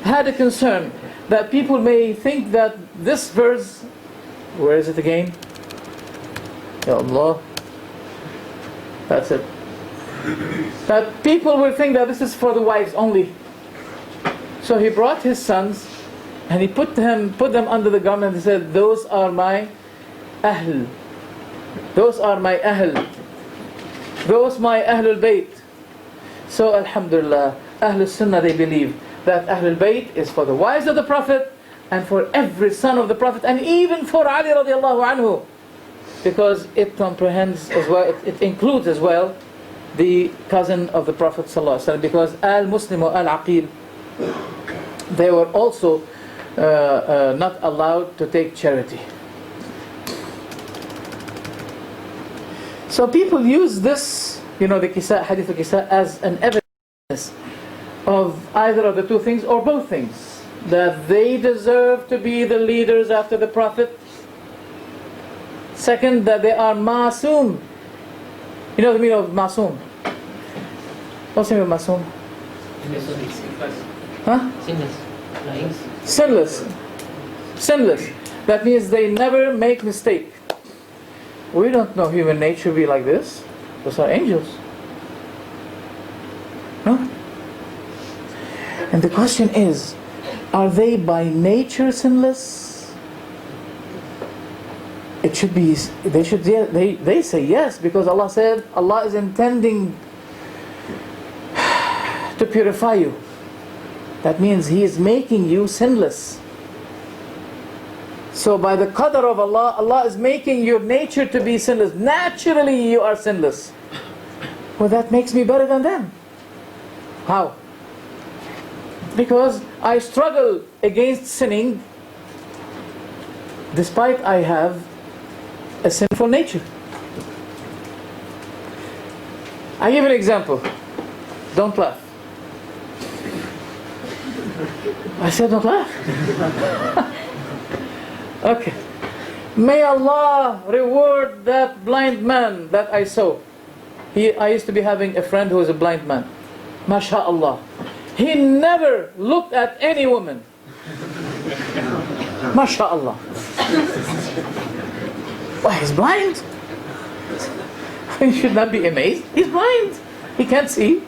Speaker 1: had a concern that people may think that this verse, where is it again? Ya Allah. That's it. That people will think that this is for the wives only. So he brought his sons and he put them under the garment and he said, those are my Ahl. Those are my Ahl. Those my Ahlul Bayt. So Alhamdulillah, Ahlul Sunnah, they believe that Ahlul Bayt is for the wives of the Prophet and for every son of the Prophet and even for Ali radiallahu anhu. Because it comprehends as well, it includes as well the cousin of the Prophet sallallahu alaihi wasallam. Because al-Muslim or al-Aqil, they were also not allowed to take charity. So people use this, you know, the kisa, hadith al-kisa, as an evidence of either of the 2 things or both things. That they deserve to be the leaders after the Prophet. Second, that they are masoom. You know the meaning of masoom? What's the meaning of masoom? Huh? Sinless. Sinless. That means they never make mistake. We don't know human nature be like this. Those are angels. No? And the question is, are they by nature sinless? It should be, they say yes, because Allah said, Allah is intending to purify you. That means He is making you sinless. So by the qadr of Allah, Allah is making your nature to be sinless. Naturally you are sinless. Well, that makes me better than them. How? Because I struggle against sinning despite I have a sinful nature. I give an example. Don't laugh. I said don't laugh. Okay. May Allah reward that blind man that I saw. I used to be having a friend who was a blind man. MashaAllah. He never looked at any woman. MashaAllah. Why, he's blind? You should not be amazed. He's blind. He can't see.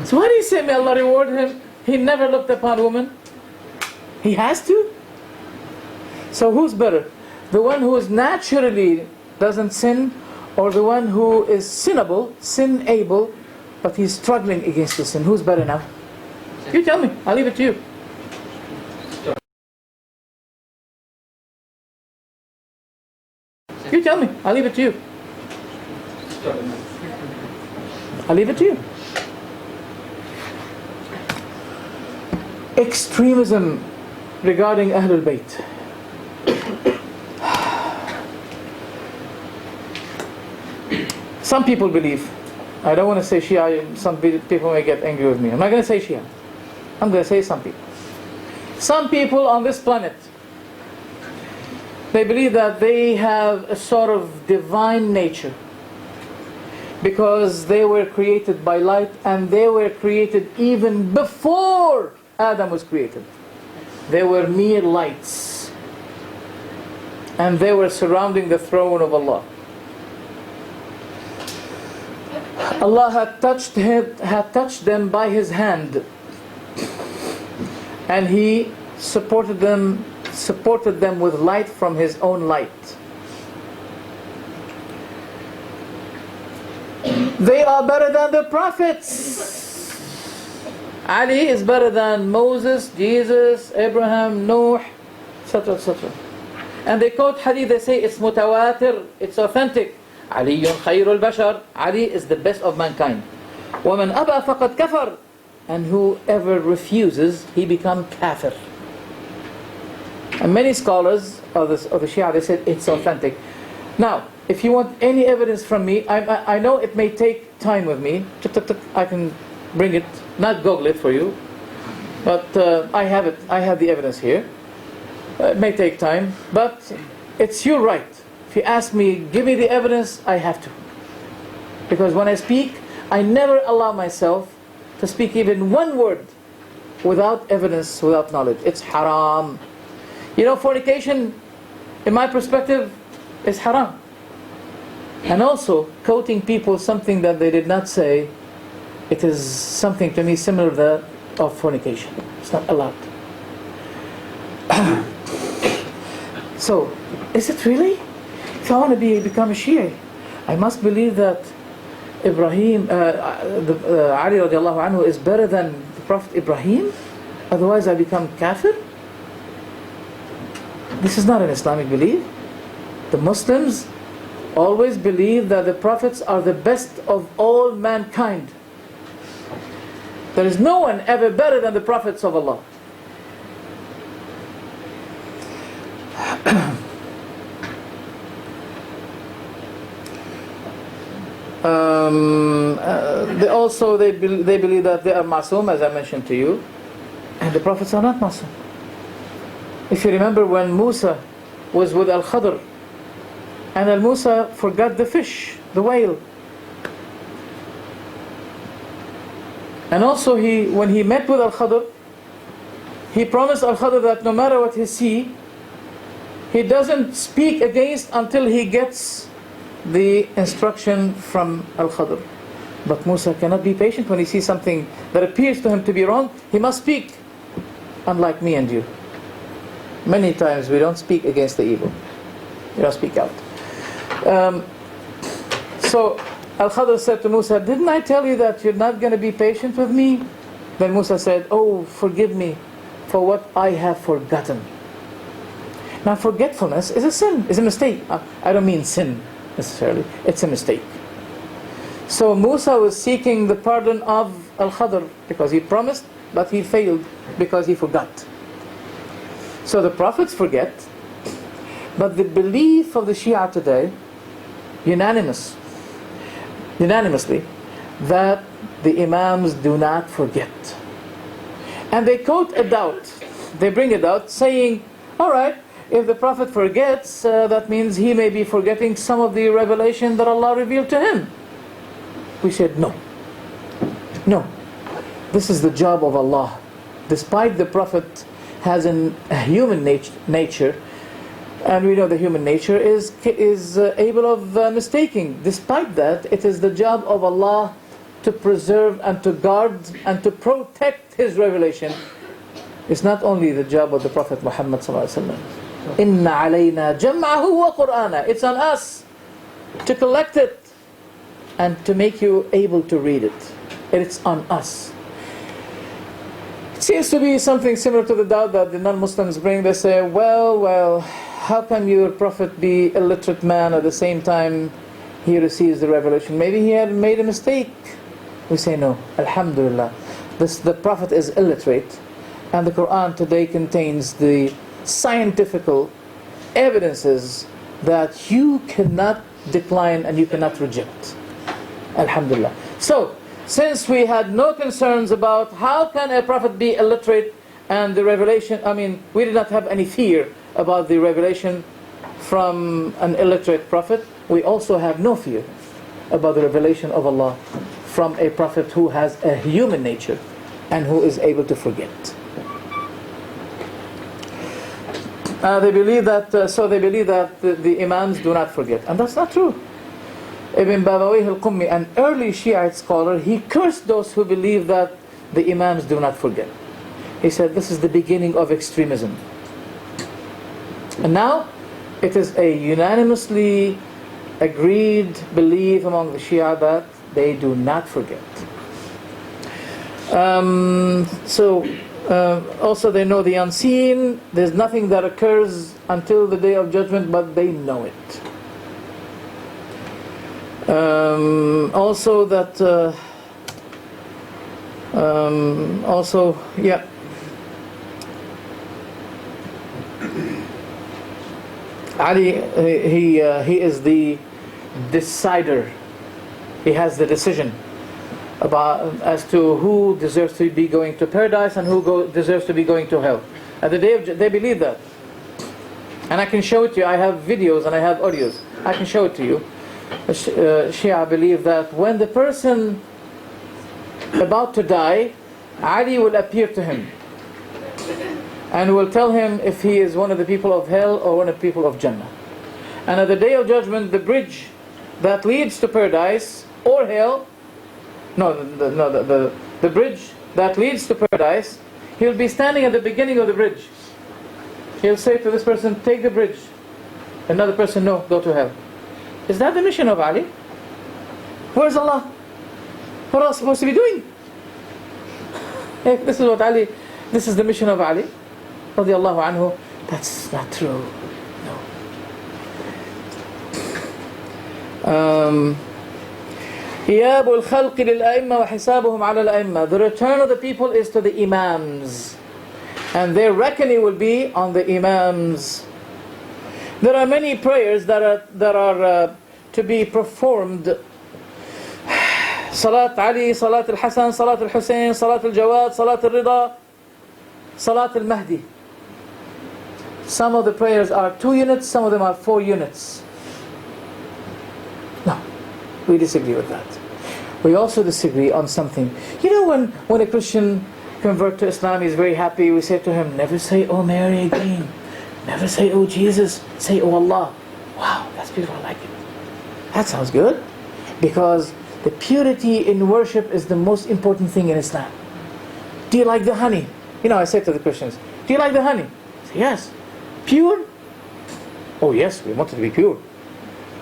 Speaker 1: So what do you say, may Allah reward him? He never looked upon a woman. He has to. So who's better? The one who is naturally doesn't sin, or the one who is sinnable, sin-able, but he's struggling against the sin? Who's better now? You tell me. I'll leave it to you. You tell me. I'll leave it to you. I'll leave it to you. Extremism regarding Ahlul Bayt. Some people believe, I don't want to say Shia, some people may get angry with me. I'm not going to say Shia. I'm going to say some people. Some people on this planet, they believe that they have a sort of divine nature because they were created by light, and they were created even before Adam was created. They were mere lights, and they were surrounding the throne of Allah. Allah had touched them by His hand, and He supported them with light from His own light. They are better than the prophets. Ali is better than Moses, Jesus, Abraham, Noah, etc., etc. And they quote hadith, they say it's mutawatir, it's authentic. Ali khayrul bashar, Ali is the best of mankind. وَمَنْ أَبَى فَقَدْ كَفَرْ, and whoever refuses, he becomes kafir. And many scholars of the Shia, they said it's authentic. Now, if you want any evidence from me, I know it may take time with me. I can bring it, not Google it for you, but I have it. I have the evidence here. It may take time, but it's your right. If you ask me, give me the evidence, I have to. Because when I speak, I never allow myself to speak even one word without evidence, without knowledge. It's haram. You know, fornication, in my perspective, is haram. And also, quoting people something that they did not say, it is something to me similar to that of fornication. It's not allowed. So, is it really? If I want to become a Shia, I must believe that Ali radiallahu anhu is better than the Prophet Ibrahim? Otherwise I become kafir? This is not an Islamic belief. The Muslims always believe that the prophets are the best of all mankind. There is no one ever better than the prophets of Allah. They believe that they are masoom, as I mentioned to you, and the prophets are not masoom. If you remember when Musa was with Al-Khadr, and Al-Musa forgot the fish, the whale. And also when he met with Al-Khadr, he promised Al-Khadr that no matter what he sees, he doesn't speak against until he gets the instruction from Al-Khadr. But Musa cannot be patient when he sees something that appears to him to be wrong. He must speak, unlike me and you. Many times we don't speak against the evil. We don't speak out. So Al-Khadr said to Musa, didn't I tell you that you're not going to be patient with me? Then Musa said, oh, forgive me for what I have forgotten. Now forgetfulness is a sin, is a mistake. I don't mean sin necessarily, it's a mistake. So Musa was seeking the pardon of Al-Khadr because he promised, but he failed because he forgot. So the prophets forget, but the belief of the Shia today, unanimously, that the Imams do not forget. And they quote a doubt, they bring a doubt saying, alright, if the Prophet forgets, that means he may be forgetting some of the revelation that Allah revealed to him. We said, no. No. This is the job of Allah. Despite the Prophet has a human nature, and we know the human nature is able of mistaking. Despite that, it is the job of Allah to preserve and to guard and to protect His revelation. It's not only the job of the Prophet Muhammad sallallahu alaihi wasallam. Inna alayna jam'ahu wa Qur'ana. It's on us to collect it, and to make you able to read it. It's on us. It seems to be something similar to the doubt that the non-Muslims bring. They say, well, how can your prophet be a illiterate man at the same time he receives the revelation? Maybe he had made a mistake. We say no, alhamdulillah. The prophet is illiterate, and the Quran today contains the scientific evidences that you cannot decline and you cannot reject. Alhamdulillah. So, since we had no concerns about how can a prophet be illiterate and the revelation, we did not have any fear about the revelation from an illiterate prophet, we also have no fear about the revelation of Allah from a prophet who has a human nature and who is able to forget. They believe that the Imams do not forget, and that's not true. Ibn Babawayh al-Qummi, an early Shiite scholar, he cursed those who believe that the Imams do not forget. He said this is the beginning of extremism. And now it is a unanimously agreed belief among the Shia that they do not forget. Also they know the unseen. There's nothing that occurs until the Day of Judgment, but they know it. Ali, he is the decider. He has the decision as to who deserves to be going to paradise and who deserves to be going to hell. At the day of they believe that, and I can show it to you. I have videos and I have audios. I can show it to you. Shia believe that when the person about to die, Ali will appear to him and will tell him if he is one of the people of hell or one of the people of Jannah. And at the Day of Judgment, the bridge that leads to paradise or hell, the bridge that leads to paradise, he'll be standing at the beginning of the bridge. He'll say to this person, take the bridge. Another person, no, go to hell. Is that the mission of Ali? Where's Allah? What are we supposed to be doing? If this is the mission of Ali, radiallahu anhu, that's not true. No. إياب الخلق للأئمة وحسابهم على الأئمة. The return of the people is to the Imams, and their reckoning will be on the Imams. There are many prayers that are to be performed. Salat Ali, Salat al-Hasan, Salat al-Hussein, Salat al-Jawad, Salat al-Rida, Salat al-Mahdi. Some of the prayers are 2 units, some of them are 4 units. No, we disagree with that. We also disagree on something. You know, when a Christian converts to Islam, he's very happy. We say to him, never say, oh Mary again. Never say, oh Jesus. Say, oh Allah. Wow, that's beautiful. I like it. That sounds good. Because the purity in worship is the most important thing in Islam. Do you like the honey? You know, I say to the Christians, do you like the honey? I say, yes. Pure? Oh yes, we want it to be pure.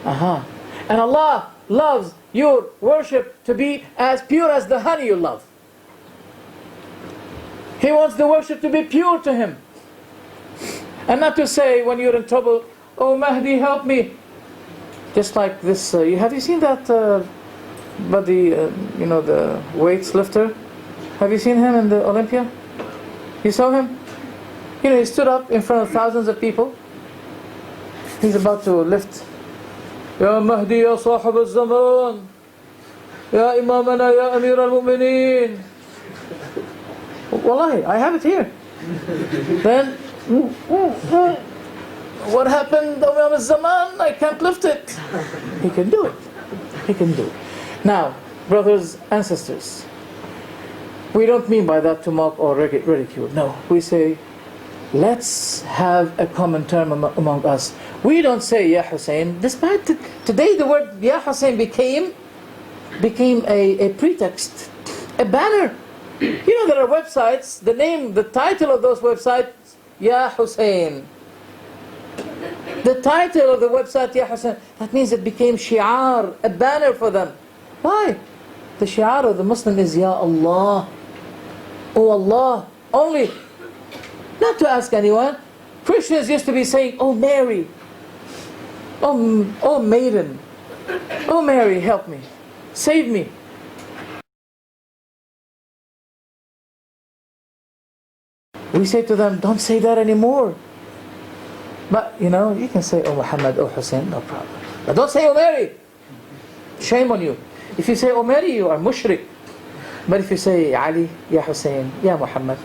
Speaker 1: And Allah loves your worship to be as pure as the honey you love. He wants the worship to be pure to Him. And not to say when you're in trouble, oh Mahdi, help me. Just like this, have you seen that buddy, the weights lifter? Have you seen him in the Olympia? You saw him? You know, he stood up in front of thousands of people. He's about to lift. Ya Mahdi, ya Sahib al-Zaman, Ya Imamana, Ya Amir al-Mu'mineen. Wallahi, I have it here. Then, what happened, Imam al-Zaman? I can't lift it. He can do it. He can do it. Now, brothers and sisters, we don't mean by that to mock or ridicule. No, we say, let's have a common term among us. We don't say Ya Hussein. Despite today the word Ya Hussein became a pretext, a banner. You know, there are websites, the title of those websites, Ya Hussein. The title of the website, Ya Hussein, that means it became shi'ar, a banner for them. Why? The shi'ar of the Muslim is Ya Allah. Oh Allah. Only. Not to ask anyone. Christians used to be saying, Oh Mary. Oh maiden. Oh Mary, help me. Save me. We say to them, don't say that anymore. But, you can say, Oh Muhammad, Oh Hussein, no problem. But don't say, Oh Mary. Shame on you. If you say, Oh Mary, you are mushrik. But if you say, Ali, Ya Hussein, Ya Muhammad,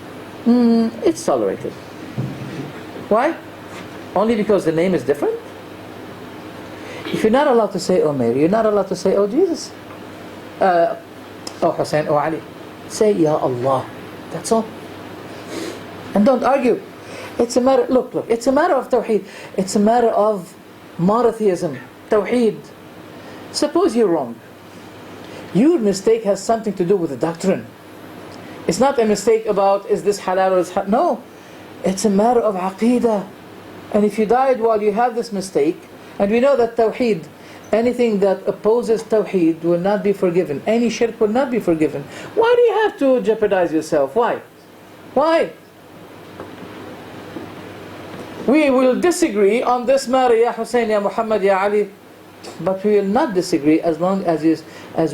Speaker 1: it's tolerated. Why? Only because the name is different? If you're not allowed to say, Oh Mary, you're not allowed to say, Oh Jesus. Oh Hussein, Oh Ali. Say, Ya Allah. That's all. And don't argue. It's a matter, look, it's a matter of tawheed. It's a matter of monotheism, tawheed. Suppose you're wrong. Your mistake has something to do with the doctrine. It's not a mistake about, is this halal or is halal? No. It's a matter of aqeedah. And if you died while you have this mistake, and we know that tawheed, anything that opposes tawheed will not be forgiven. Any shirk will not be forgiven. Why do you have to jeopardize yourself? Why? Why? We will disagree on this matter, Ya Hussein, Ya Muhammad, Ya Ali, but we will not disagree as long as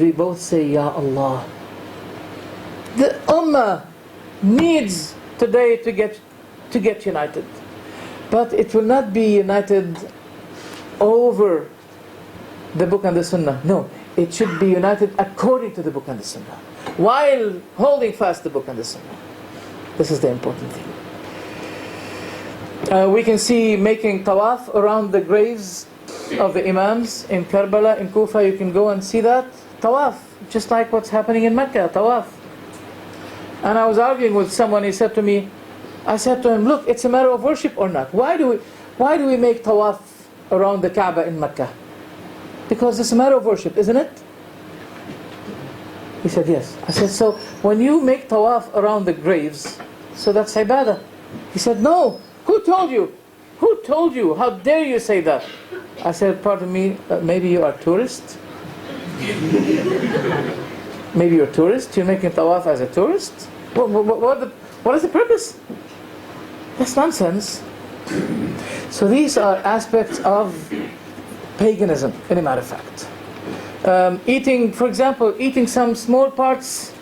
Speaker 1: we both say, Ya Allah. The Ummah needs today to get united, but it will not be united over the book and the Sunnah. No, it should be united according to the book and the Sunnah, while holding fast the book and the Sunnah. This is the important thing. We can see making tawaf around the graves of the Imams in Karbala, in Kufa. You can go and see that tawaf, just like what's happening in Mecca, tawaf. And I was arguing with someone. He said to me, I said to him, look, it's a matter of worship or not. Why do we make tawaf around the Kaaba in Mecca? Because it's a matter of worship, isn't it? He said yes. I said, so when you make tawaf around the graves, so that's ibadah. He said, no. Who told you? Who told you? How dare you say that? I said, pardon me, maybe you are a tourist? Maybe you're a tourist? You're making tawaf as a tourist? What is the purpose? That's nonsense. So these are aspects of paganism, in a matter of fact. Eating, for example, eating some small parts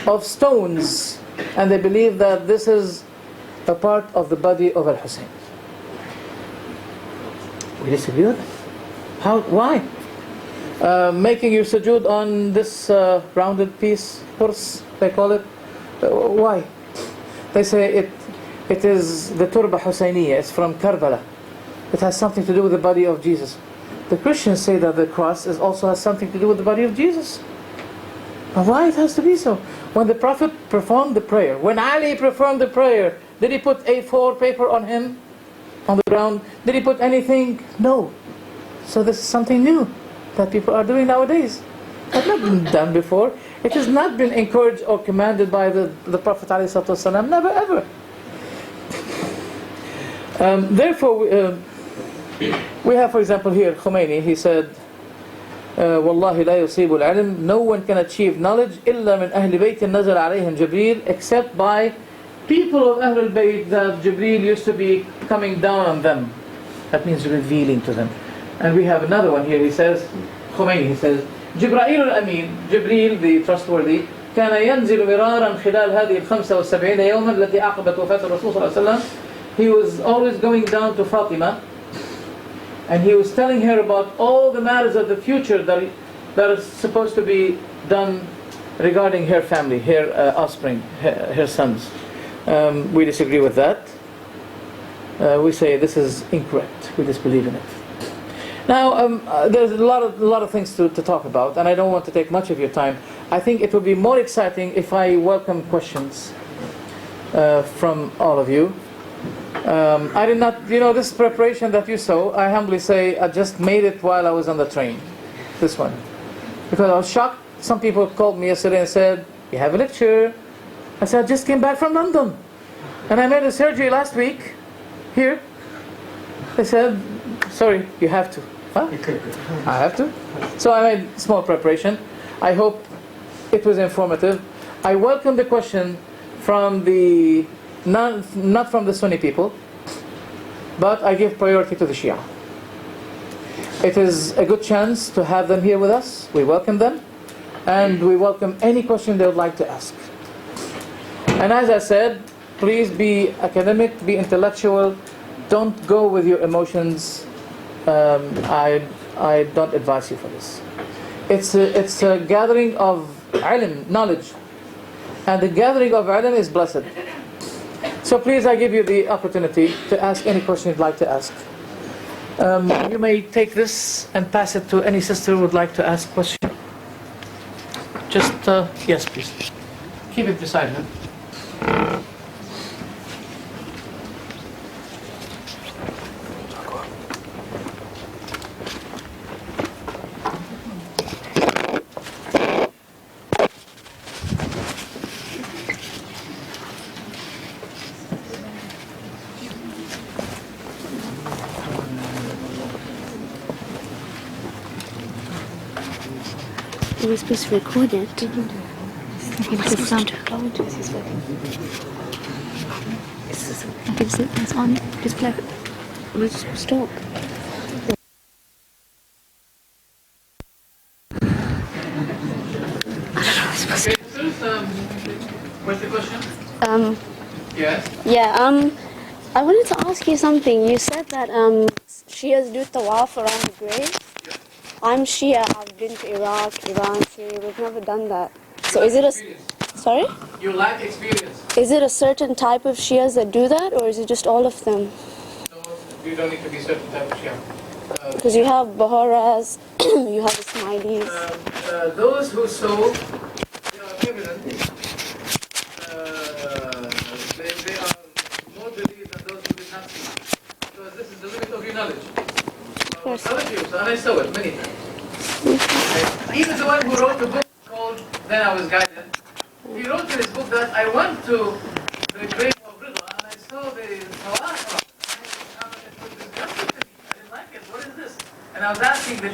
Speaker 1: of stones, and they believe that this is a part of the body of Al-Hussein. We disagree with that. How? Why? Making your sujood on this rounded piece, horse, they call it. Why? They say it is the Turba Husayniyya. It's from Karbala. It has something to do with the body of Jesus. The Christians say that the cross also has something to do with the body of Jesus. But why it has to be so? When the Prophet performed the prayer, when Ali performed the prayer, did he put A4 paper on him, on the ground? Did he put anything? No. So this is something new that people are doing nowadays. It has not been done before. It has not been encouraged or commanded by the Prophet ﷺ. Never ever. Therefore, we have, for example, here Khomeini. He said, "Wallahi la yusibu al-ilm." No one can achieve knowledge إلا من أهل بيت نزل عليهم جبريل, except by people of Ahlul Bayt that Jibreel used to be coming down on them. That means revealing to them. And we have another one here. He says, Khomeini, he says, جبرائيل الأمين, Jibreel the trustworthy, كان ينزل مرارا خلال هذه 75 يوما التي أعقبت وفاة الرسول صلى الله عليه وسلم. He was always going down to Fatima, and he was telling her about all the matters of the future that is supposed to be done regarding her family, her offspring, her sons. We disagree with that. We say this is incorrect. We disbelieve in it. Now, there's a lot of things to talk about, and I don't want to take much of your time. I think it would be more exciting if I welcome questions from all of you. I did not, this preparation that you saw, I humbly say, I just made it while I was on the train. This one. Because I was shocked. Some people called me yesterday and said, you have a lecture. I said, I just came back from London. And I made a surgery last week, here. They said, Sorry, you have to. Huh? I have to. So I made small preparation. I hope it was informative. I welcome the question from the not from the Sunni people, but I give priority to the Shia. It is a good chance to have them here with us. We welcome them, and we welcome any question they would like to ask. And as I said, please be academic, be intellectual. Don't go with your emotions. I don't advise you for this. It's a gathering of ilm, knowledge, and the gathering of ilm is blessed. So please, I give you the opportunity to ask any question you'd like to ask. You may take this and pass it to any sister who would like to ask a question. Just, yes, please. Keep it beside her.
Speaker 3: We're supposed to record it. It's sound loud. It's on. Just play it. We'll just stop.
Speaker 1: What's the question? Yes.
Speaker 3: Yeah. I wanted to ask you something. You said that Shias do tawaf around the grave. I'm Shia. I've been to Iraq, Iran, Syria. We've never done that. So is it a... Sorry?
Speaker 1: You lack experience.
Speaker 3: Is it a certain type of Shias that do that, or is it just all of them?
Speaker 1: No, you don't need to be certain type of Shia.
Speaker 3: Because you have Baharas, you have Ismailis.
Speaker 1: Those who sow, they are equivalent. They are more believed than those who did not see. Because this is the limit of your knowledge. And I saw it many times. Even the one who wrote the book called Then I Was Guided, he wrote in his book that I went to the grave of Rida and I saw the Tawaf. It was disgusting to me. I didn't like it. What is this? And I was asking the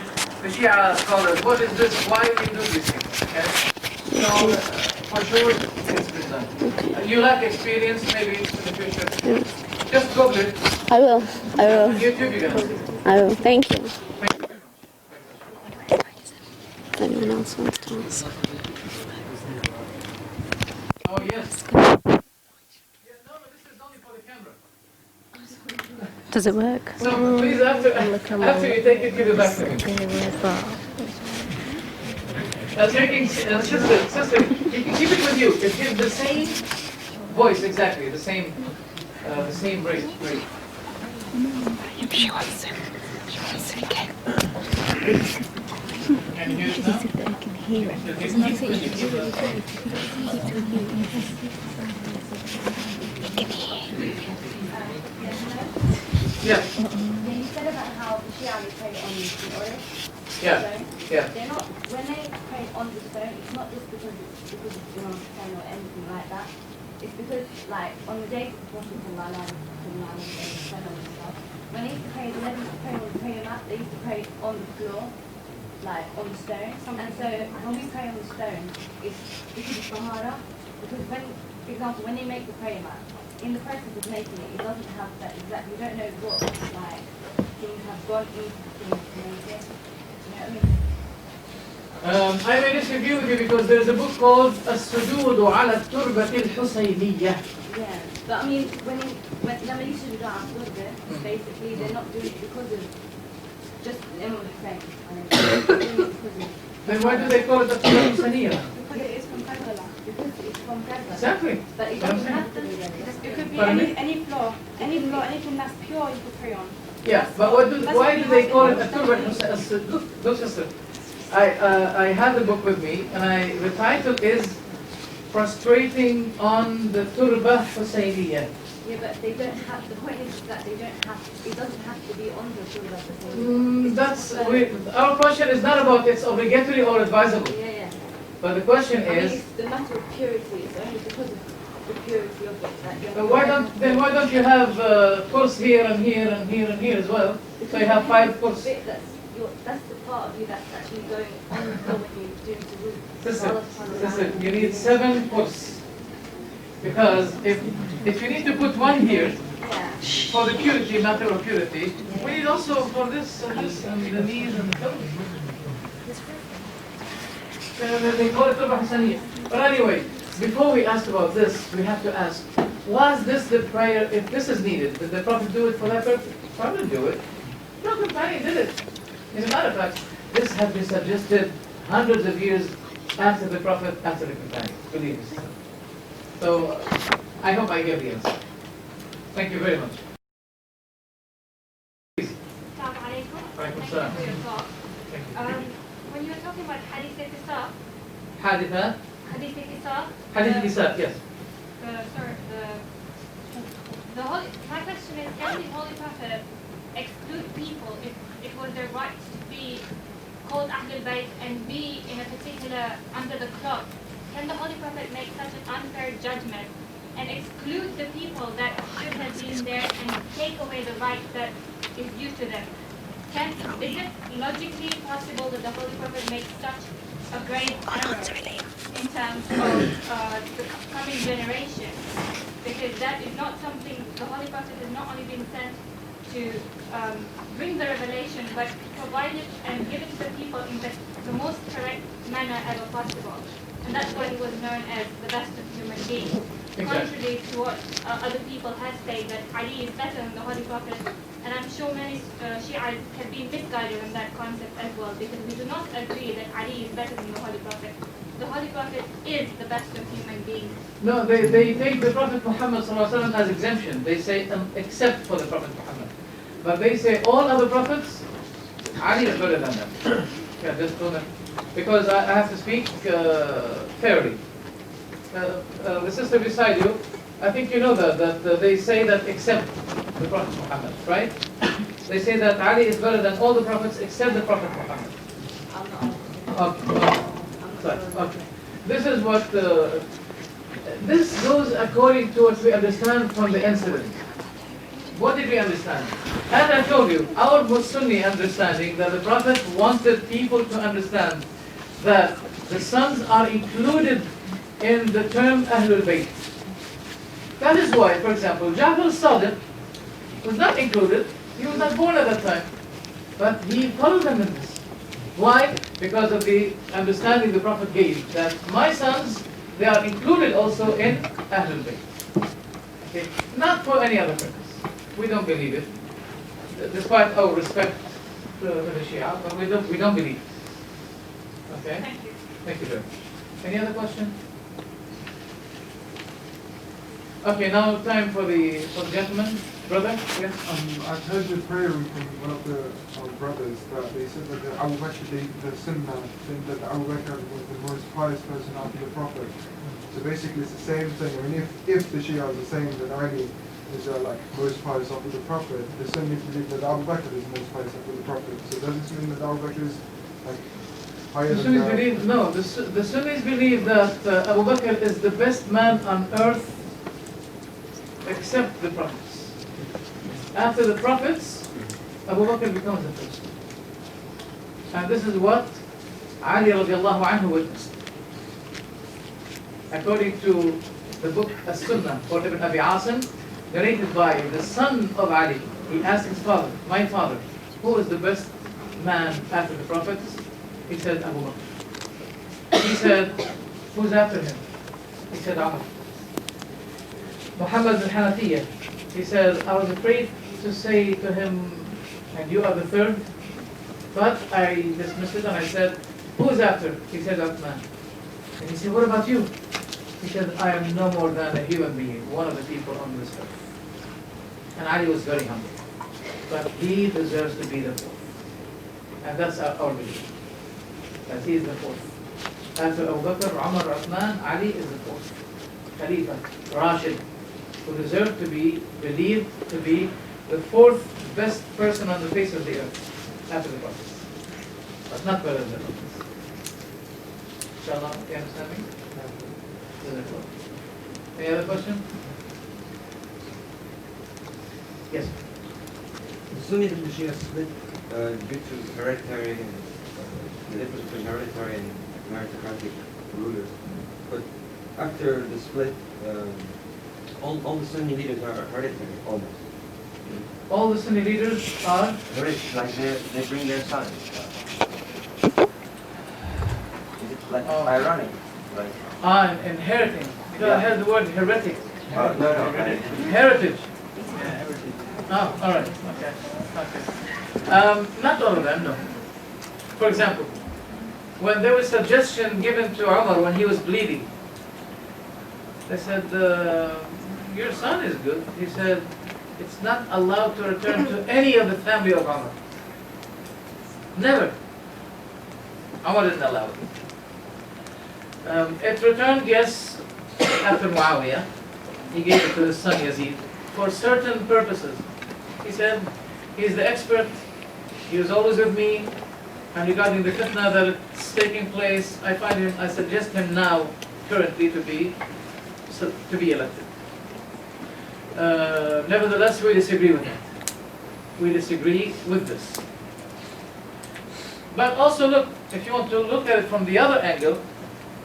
Speaker 1: Shia scholars, what is this? Why do you do these things? Okay? So, for sure, it's been done. You lack experience, maybe in the future. Just Google it.
Speaker 3: I will.
Speaker 1: On YouTube, you're going to see it.
Speaker 3: I will. Thank you.
Speaker 1: Thank you very much.
Speaker 3: If anyone else wants to ask.
Speaker 1: Oh, yes. Yeah, no, this is only for the camera.
Speaker 3: Does it work?
Speaker 1: So please, after you take it, give it back to me. Sister, you can keep it with you. It gives the same voice, exactly, the same rate.
Speaker 3: She wants to get.
Speaker 1: Can you hear it now?
Speaker 3: I can hear it.
Speaker 1: Yeah.
Speaker 2: You said about how the Shia pray on the stone.
Speaker 1: Yeah.
Speaker 2: They're not, when they pray on the stone, it's not just because it's stone or anything like that. It's because, like, on the day of the Prophet when they used to pray, they used to pray on the prayer mat, they used to pray on the floor, like on the stone. And so when we pray on the stone, it's because of Sahara. Because when, for example, when they make the prayer mat, in the process of making it, it doesn't have that exact, you don't know what, like, things have gone into things to make it. You know what I mean?
Speaker 1: I may disagree with you because there is a book called السجود على التربة الحسينية.
Speaker 2: Yeah, but I mean, when they used to do that basically they're not doing it because of just them saying.
Speaker 1: Then why do they call it the Turba Husayniya?
Speaker 2: Because it is from Karbala. Because it's from Karbala.
Speaker 1: Exactly.
Speaker 2: But it doesn't have to be. It could be any floor, anything that's pure you could pray on.
Speaker 1: Yeah, but why do they call it a Turba Husayniya? Look, sister, I have the book with me, and the title is Prostrating on the Turba Husayniya.
Speaker 2: Yeah, but they don't have, the point is that they don't have, it doesn't have to be on the Turba Husayniya.
Speaker 1: Our question is not about it's obligatory or advisable.
Speaker 2: Yeah.
Speaker 1: But the question is...
Speaker 2: It's the matter of purity, it's only because of the purity of it. That you have
Speaker 1: Why don't you have course here and here and here and here as well? So you have 5 courses.
Speaker 2: That's the part of you that's actually going on the floor when you're doing the root.
Speaker 1: Listen, you need 7 courses. Because if you need to put 1 here for the purity, matter of purity, we need also for this and this and the knees and the toes. They call it Turba Hasaniyya. But anyway, before we ask about this, we have to ask, was this the prayer, if this is needed, did the Prophet do it for that purpose? Prophet do it. No companion did it. As a matter of fact, this has been suggested hundreds of years after the Prophet, after the companion. Believe me. So, I hope I gave the answer. Thank you very much. Please.
Speaker 4: Assalamu alaikum.
Speaker 1: Alaikum
Speaker 4: Thank
Speaker 1: salam.
Speaker 4: you for your talk.
Speaker 1: Thank you.
Speaker 4: When you were talking about hadith al-kisar,
Speaker 1: Haditha?
Speaker 4: hadith al-kisar,
Speaker 1: Hadith Kisar, yes.
Speaker 4: My question is, can the Holy Prophet exclude people if it was their right to be called Ahlul Bayt and be in a particular, under the cloth? Can the Holy Prophet make such an unfair judgment and exclude the people that should have been there and take away the right that is due to them? Is it logically possible that the Holy Prophet makes such a grave error in terms of the coming generation? Because that is not something, the Holy Prophet has not only been sent to bring the revelation, but provide it and give it to the people in the most correct manner ever possible. And that's why he was known as the best of human beings. Contrary to what other people have said, that Ali is better than the Holy Prophet. And I'm sure many Shi'ite have been misguided on that concept as well, because we do not agree that Ali is better than the Holy Prophet. The Holy Prophet is the best of human beings.
Speaker 1: No, they take the Prophet Muhammad ﷺ as exemption. They say, except for the Prophet Muhammad. But they say all other prophets, Ali is better than them. Yeah, just don't. Because I have to speak fairly. The sister beside you, I think you know that they say that except the Prophet Muhammad, right? They say that Ali is better than all the prophets except the Prophet Muhammad. Okay. This is what this goes according to what we understand from the incident. What did we understand? As I told you, our Sunni understanding that the Prophet wanted people to understand that the sons are included in the term Ahlul Bayt. That is why, for example, Ja'far al-Sadiq was not included. He was not born at that time. But he followed them in this. Why? Because of the understanding the Prophet gave, that my sons, they are included also in Ahlul Bayt. Okay? Not for any other purpose. We don't believe it. Despite our respect to the Shi'ah, but we don't believe it. Okay?
Speaker 4: Thank you.
Speaker 1: Thank you very much. Any other question? Okay, now time for the gentleman. Brother? Yes?
Speaker 5: I've heard the prayer from one of our brothers that they said that Abu Bakr, the Sunnah, think that Abu Bakr was the most pious person after the Prophet. So basically it's the same thing. I mean, if the Shia is the same, then Ali is like most pious after the Prophet. The Sunnis believe that Abu Bakr is the most pious after the Prophet. So does this mean that Abu Bakr is like higher
Speaker 1: The
Speaker 5: than
Speaker 1: Sunnis believe, no, the Sunnis believe that Abu Bakr is the best man on earth except the prophets. After the prophets, Abu Bakr becomes the first. And this is what Ali radiallahu anhu witnessed. According to the book As-Sunnah for Ibn Abi Asim, narrated by the son of Ali, he asked his father, my father, who is the best man after the prophets? He said, Abu Bakr. He said, who's after him? He said, Umar. Muhammad al-Hanafiyyah, he said, I was afraid to say to him, and you are the third, but I dismissed it and I said, who is after? He said, Uthman. And he said, what about you? He said, I am no more than a human being, one of the people on this earth. And Ali was very humble. But he deserves to be the fourth. And that's our belief. That he is the fourth. After Abu Bakr, Umar, Uthman, Ali is the fourth. Khalifa, Rashid, who deserved to be believed to be the fourth best person on the face of the earth after the prophets. But not better than the prophets. Inshallah, you understand me? Any other question? Yes.
Speaker 6: The Sunni and the Shia split due to hereditary, the difference between hereditary and meritocratic rulers. But after the split, all the Sunni leaders are hereditary, almost.
Speaker 1: All the Sunni leaders are?
Speaker 6: Like they bring their sons. Is it like ironic? Like,
Speaker 1: Inheriting. Because I heard the word heretic.
Speaker 6: no.
Speaker 1: Heritage. Oh, all right. Okay. Not all of them, no. For example, when there was suggestion given to Umar when he was bleeding, they said, your son is good. He said, it's not allowed to return to any of the family of Umar. Never. Umar didn't allow it. It returned, yes, after Muawiyah. He gave it to his son Yazid for certain purposes. He said, he's the expert, he was always with me, and regarding the fitna that is taking place, I suggest him now, currently, to be elected. Nevertheless, we disagree with that. We disagree with this. But also look, if you want to look at it from the other angle,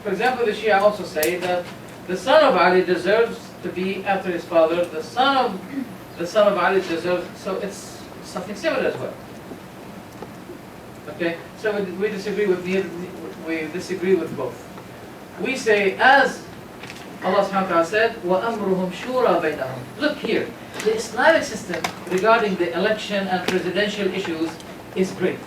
Speaker 1: for example, the Shia also say that the son of Ali deserves to be after his father, the son of Ali deserves, so it's something similar as well. Okay, so we disagree with both. We say, as Allah subhanahu wa ta'ala said, وَأَمْرُهُمْ شُورَى بَيْنَهُمْ. Look here, the Islamic system regarding the election and presidential issues is great.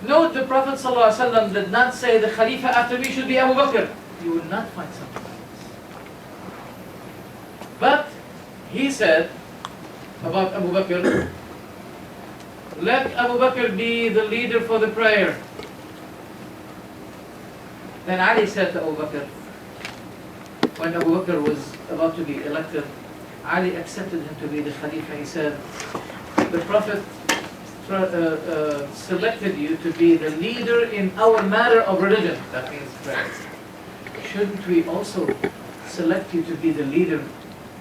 Speaker 1: Note the Prophet ﷺ did not say the Khalifa after me should be Abu Bakr. You will not find something like this. But he said about Abu Bakr, let Abu Bakr be the leader for the prayer. Then Ali said to Abu Bakr, when Abu Bakr was about to be elected, Ali accepted him to be the Khalifa. He said, the Prophet selected you to be the leader in our matter of religion. That means prayer. Shouldn't we also select you to be the leader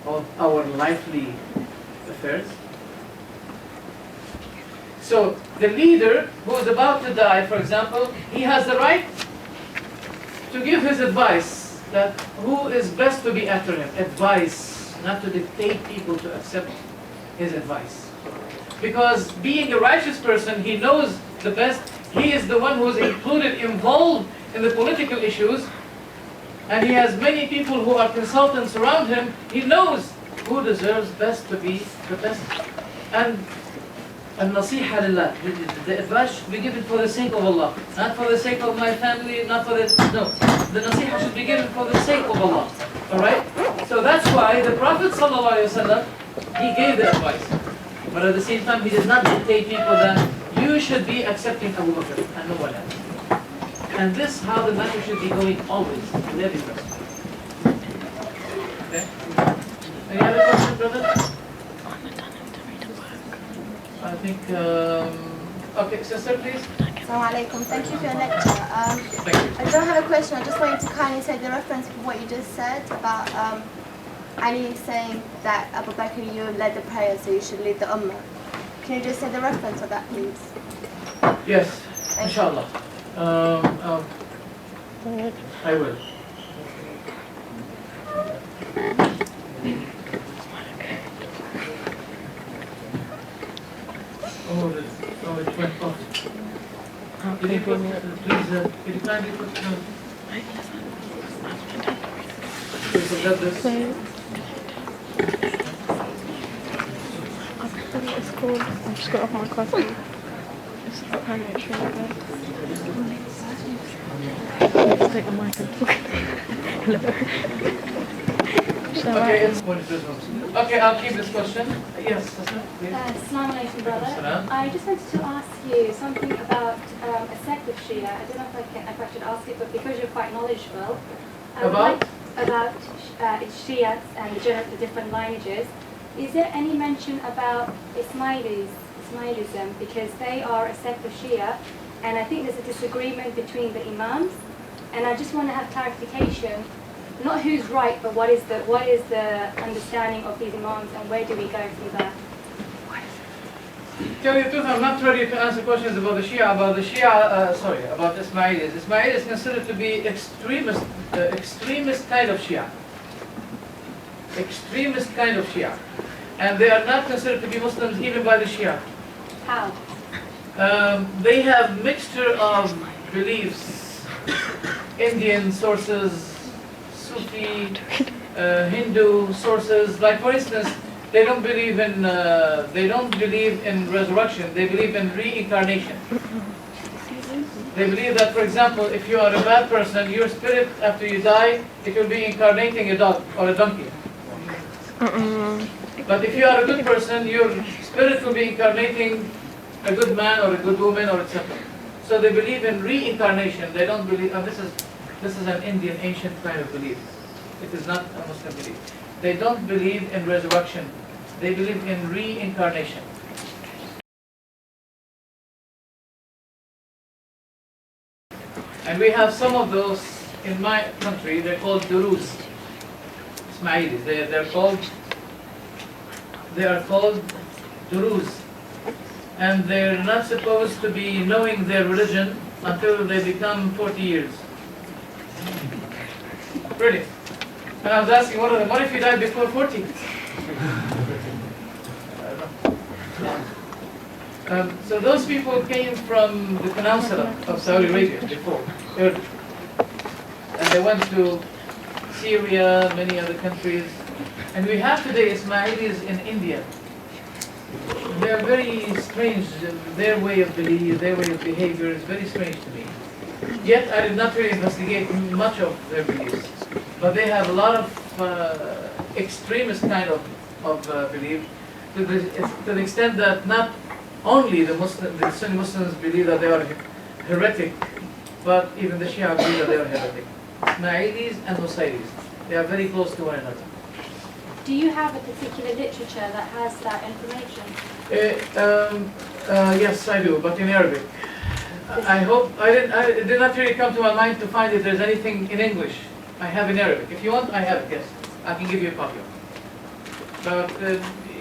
Speaker 1: of our lively affairs? So the leader who is about to die, for example, he has the right to give his advice that who is best to be after him. Advice, not to dictate people to accept his advice. Because being a righteous person, he knows the best. He is the one who is involved in the political issues, and he has many people who are consultants around him. He knows who deserves best to be the best. And nasiha lillah, the advice should be given for the sake of Allah, not for the sake of my family, not for the, no. The nasiha should be given for the sake of Allah. Alright? So that's why the Prophet ﷺ, he gave the advice. But at the same time, he did not dictate people that you should be accepting Abu Bakr and no one else. And this is how the matter should be going always, in every person. Okay? Any other questions, brother? I think, okay, sister, please.
Speaker 7: Assalamu alaikum. Thank you for your lecture.
Speaker 1: Thank you.
Speaker 7: I don't have a question. I just wanted to kindly say the reference for what you just said about Ali saying that Abu Bakr, you led the prayer, so you should lead the ummah. Can you just say the reference of that, please?
Speaker 1: Yes, inshallah. I will. Oh, it went off. Can you put, please, can you kindly put, please forget this.
Speaker 3: It's cool. I'm just got off my coffee. It's kind of really good. Let's take the mic and talk. Hello.
Speaker 1: Okay, it's okay, I'll keep this question. Yes, sister, please.
Speaker 8: Assalamu alaikum, brother.
Speaker 1: Assalam.
Speaker 8: I just wanted to ask you something about a sect of Shia. I don't know if I should ask it, but because you're quite knowledgeable.
Speaker 1: About
Speaker 8: its Shia and the different lineages. Is there any mention about Ismailism? Because they are a sect of Shia, and I think there's a disagreement between the imams. And I just want to have clarification not who's right, but what is the understanding of these imams, and where do we go from there?
Speaker 1: Tell you the truth, I'm not ready to answer questions about the Shia. About Ismailis. Ismail is considered to be extremist kind of Shia. Extremist kind of Shia. And they are not considered to be Muslims even by the Shia.
Speaker 8: How?
Speaker 1: They have mixture of beliefs, Indian sources, Sufi, Hindu sources. Like for instance, they don't believe in resurrection. They believe in reincarnation. They believe that, for example, if you are a bad person, your spirit after you die, it will be incarnating a dog or a donkey. But if you are a good person, your spirit will be incarnating a good man or a good woman or etc. So they believe in reincarnation. They don't believe, and this is an Indian ancient kind of belief. It is not a Muslim belief. They don't believe in resurrection. They believe in reincarnation. And we have some of those in my country. They're called Duruz, Ismailis. They are called Duruz. And they're not supposed to be knowing their religion until they become 40 years. Really? And I was asking one of them, what if you died before 40? So those people came from the Peninsula of Saudi Arabia before, early. And they went to Syria, many other countries. And we have today Ismailis in India. They are very strange. Their way of belief, their way of behavior is very strange to me. Yet I did not really investigate much of their beliefs. But they have a lot of extremist kind of belief, to the extent that not only the Sunni Muslims believe that they are heretic, but even the Shia believe that they are heretic. Ismailis and Nusayris, they are very close to one another.
Speaker 8: Do you have a particular literature that has that information?
Speaker 1: Yes, I do, but in Arabic. I hope it did not really come to my mind to find if there's anything in English. I have in Arabic. If you want, I have it. Yes, I can give you a copy of it. But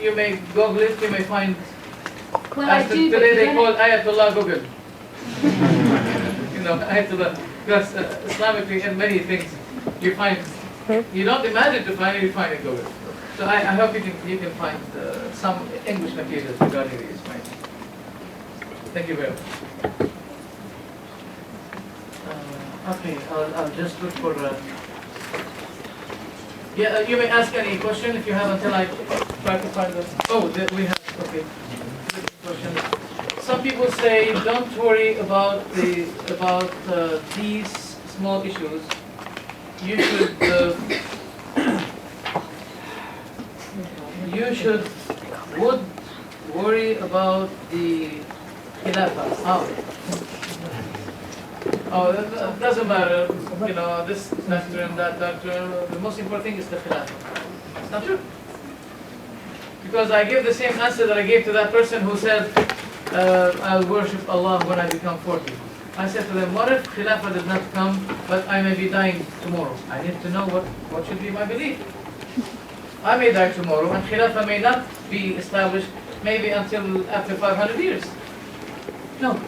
Speaker 1: you may Google it. You may find.
Speaker 8: Well, I do.
Speaker 1: Today they call Ayatollah Google. Ayatollah. Because Islamically, in many things, you find. You don't imagine to find it. You find it Google. So I hope you can find some English materials regarding these. Thank you very much. Okay, I'll just look for. Yeah, you may ask any question if you have until I try to find the. Oh, we have. Okay. Question. Some people say don't worry about these small issues. You would worry about the Khilafah. Oh, that doesn't matter, this doctrine, that doctrine. The most important thing is the Khilafah. It's not true. Because I give the same answer that I gave to that person who said, I'll worship Allah when I become 40. I said to them, what if Khilafah did not come, but I may be dying tomorrow? I need to know what should be my belief. I may die tomorrow, and Khilafah may not be established maybe until after 500 years. No.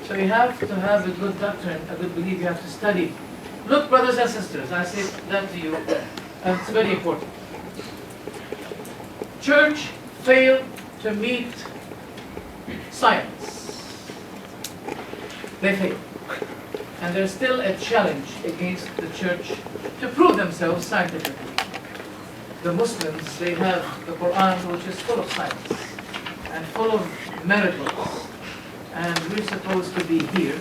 Speaker 1: So you have to have a good doctrine, a good belief. You have to study. Look, brothers and sisters, I say that to you, and it's very important. Church failed to meet science. They failed. And there's still a challenge against the church to prove themselves scientifically. The Muslims, they have the Quran, which is full of science and full of miracles. And we're supposed to be here,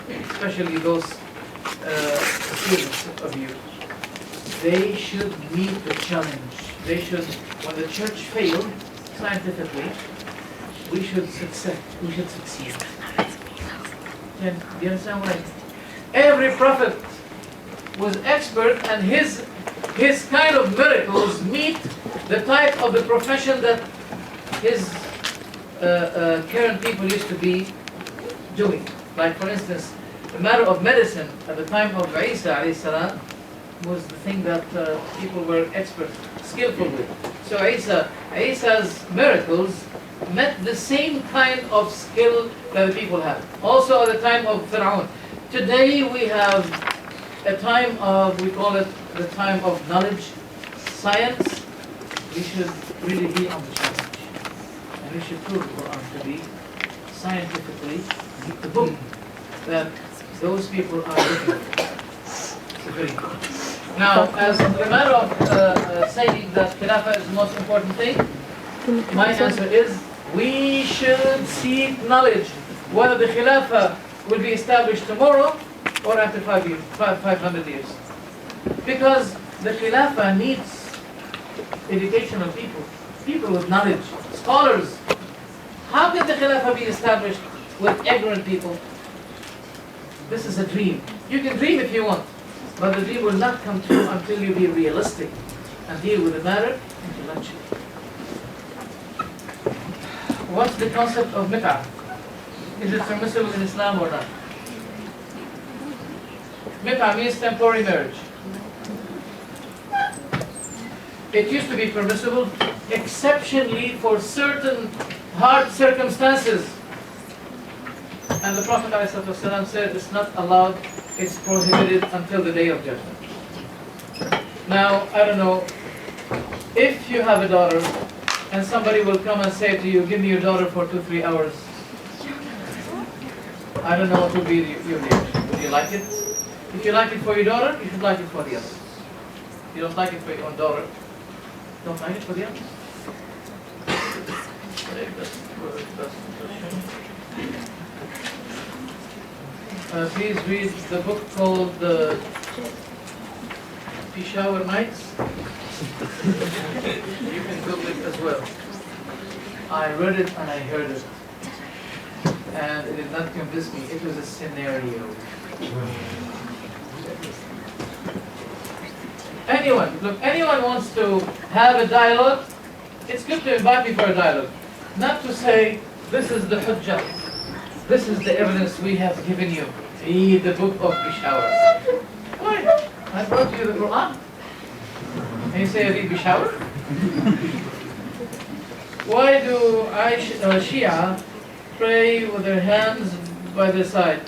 Speaker 1: especially those students of you. They should meet the challenge. They should, when the church failed scientifically, we should succeed. We should succeed. And do you understand what I mean? Every prophet was expert, and his kind of miracles meet the type of the profession that his current people used to be doing. Like for instance, the matter of medicine at the time of Isa alayhi salam, was the thing that people were expert, skillful with. So Isa's miracles met the same kind of skill that the people had. Also at the time of Fir'aun. Today we have a time of, we call it the time of knowledge, science. We should really be on the challenge. And we should prove the Quran to be scientifically the book that those people are looking at. It's very good. Now, as a matter of saying that Khilafah is the most important thing, my answer is we should seek knowledge whether the Khilafah will be established tomorrow or after 500 years. Because the Khilafah needs educational people, people with knowledge, scholars. How can the Khilafah be established with ignorant people? This is a dream. You can dream if you want, but the dream will not come true until you be realistic and deal with the matter intellectually. What's the concept of mit'ah? Is it permissible in Islam or not? Mit'ah means temporary marriage. It used to be permissible exceptionally for certain hard circumstances. And the Prophet ﷺ said it's not allowed, it's prohibited until the Day of Judgment. Now, I don't know, if you have a daughter and somebody will come and say to you, give me your daughter for 2-3 hours, I don't know what will be your reaction. Would you like it? If you like it for your daughter, you should like it for the others. If you don't like it for your own daughter, don't like it for the others. Please read the book called the Peshawar Nights. You can Google it as well. I read it and I heard it. And it did not convince me. It was a scenario. Anyone wants to have a dialogue, it's good to invite me for a dialogue. Not to say, this is the hujjah. This is the evidence we have given you. Read the book of Peshawar. Why? I brought you the Quran. And you say, read Peshawar? Why do Shiah pray with their hands by their side?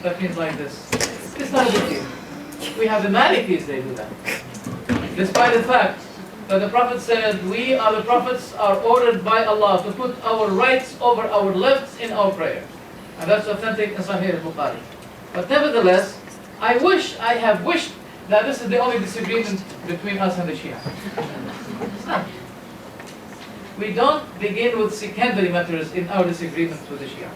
Speaker 1: That means like this. It's not a big deal. We have the Malikis, they do that. Despite the fact that the Prophet said, we are the prophets are ordered by Allah to put our rights over our lefts in our prayer. And that's authentic in Sahih al-Bukhari. But nevertheless, I have wished that this is the only disagreement between us and the Shia. It's not. We don't begin with secondary matters in our disagreements with the Shia.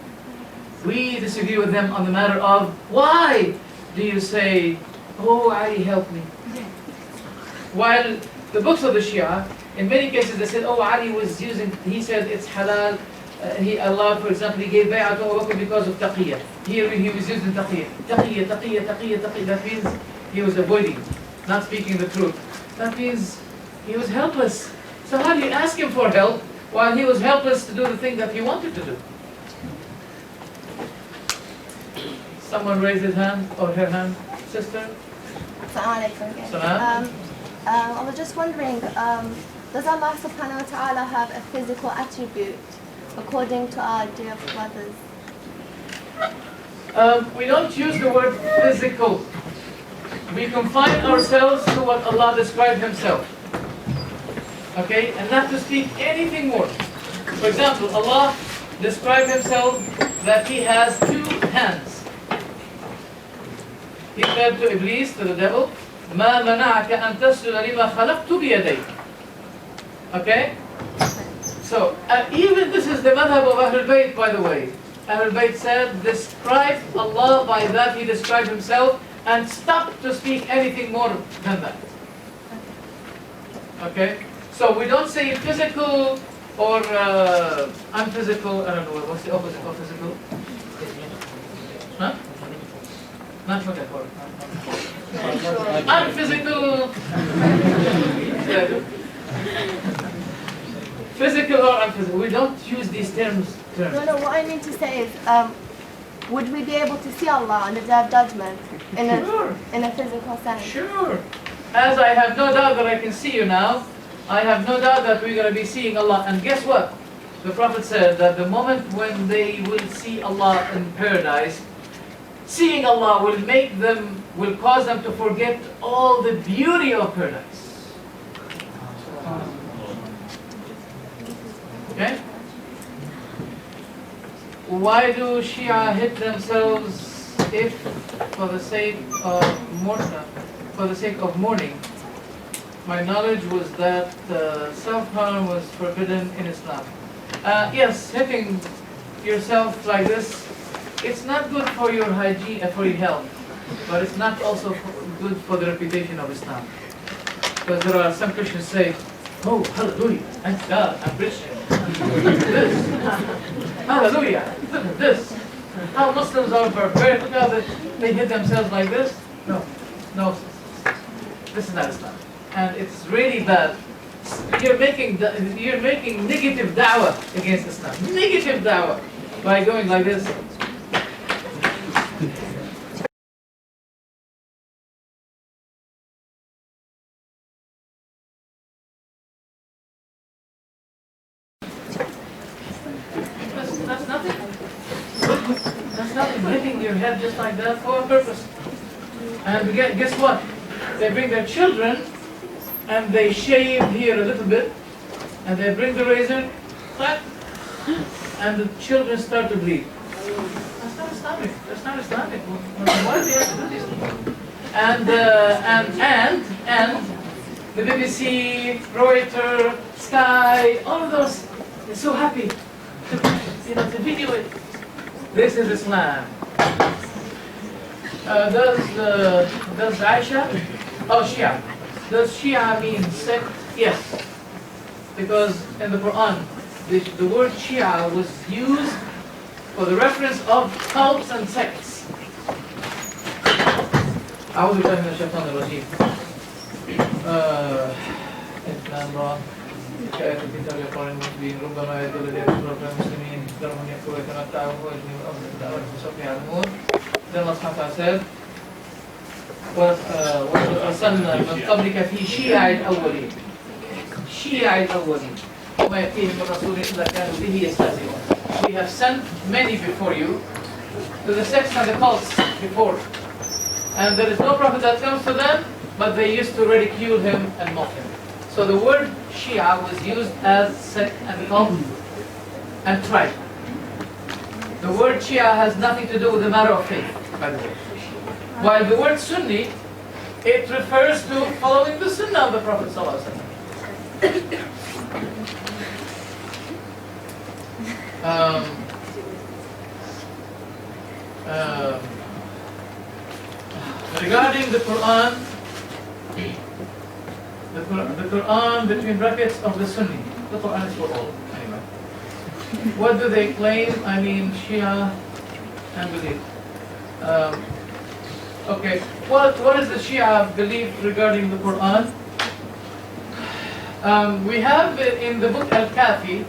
Speaker 1: We disagree with them on the matter of, why do you say, oh, Ali, help me? While the books of the Shia, in many cases they said, oh, Ali was using, he said it's halal. Allah, for example, he gave bay'ah to Abu Bakr because of taqiyya. Here he was using taqiyya. Taqiyya. That means he was avoiding, not speaking the truth. That means he was helpless. So how do you ask him for help while he was helpless to do the thing that he wanted to do? Someone raised his hand or her hand. Sister?
Speaker 7: Assalamu alaikum.
Speaker 1: Salam.
Speaker 7: I was just wondering, does Allah subhanahu wa ta'ala have a physical attribute according to our idea of brothers?
Speaker 1: We don't use the word physical. We confine ourselves to what Allah described Himself. Okay? And not to speak anything more. For example, Allah described Himself that He has 2 hands. He said to Iblis, to the devil, مَا مَنَعَكَ أَن تَسْجُدَ لِمَا خَلَقْتُ بِيَدَيْكَ. Okay? So, even this is the madhab of Ahlul Bayt, by the way. Ahlul Bayt said, describe Allah by that He described Himself and stop to speak anything more than that. Okay? So we don't say physical or unphysical. I don't know, what's the opposite of physical? Huh? Not metaphor. Unphysical. Physical or unphysical. We don't use these terms.
Speaker 7: No, what I mean to say is, would we be able to see Allah on the Day of Judgment in a physical sense?
Speaker 1: Sure. as I have no doubt that I can see you now, I have no doubt that we're going to be seeing Allah. And guess what? The Prophet said that the moment when they will see Allah in paradise, seeing Allah will cause them to forget all the beauty of paradise. Okay? Why do Shia hit themselves if for the sake of mourning? My knowledge was that self-harm was forbidden in Islam. Yes, hitting yourself like this, it's not good for your hygiene, for your health, but it's not also good for the reputation of Islam. Because there are some Christians say, oh, hallelujah, thank God, I'm Christian. This, hallelujah, look at this. How Muslims are barbaric, look how they hit themselves like this. No, this is not Islam. And it's really bad. You're making negative da'wah against Islam. Negative da'wah by going like this. That's nothing. That's nothing. Hitting your head just like that for a purpose. And guess what? They bring their children and they shave here a little bit, and they bring the razor, clap, and the children start to bleed. That's not Islamic. That's not Islamic. Why do they have to do this? And the BBC, Reuters, Sky, all of those, they're so happy to video it. This is Islam. Does Aishah? Oh, Shiah. Does Shia mean sect? Yes. Because in the Quran, the word Shia was used for the reference of cults and sects. أعوذ بالله من الشيطان الرجيم. كآية الكتاب يقرأ المسلمين ربما يدل لأكثر المسلمين ذرهم يأكلوا ويتمتعوا ويجنبوا الأرض بالدعوة فسوف يعلمون. Then Allah subhanahu wa ta'ala said, وأرسلنا من قبلك في شيع الأولين شيع الأولين وما يأتيهم من رسول إلا كانوا به يستهزئون. We have sent many before you to the sects and the cults before, and there is no prophet that comes to them, but they used to ridicule him and mock him. So the word Shia was used as sect and cult and tribe. The word Shia has nothing to do with the matter of faith, by the way. While the word Sunni, it refers to following the Sunnah of the Prophet ﷺ. Regarding the Quran, the Quran between brackets of the Sunni, the Quran is for all, anyway. What do they claim? I mean, Shia and belief. Okay, what is the Shia belief regarding the Quran? We have it in the book Al-Kafi,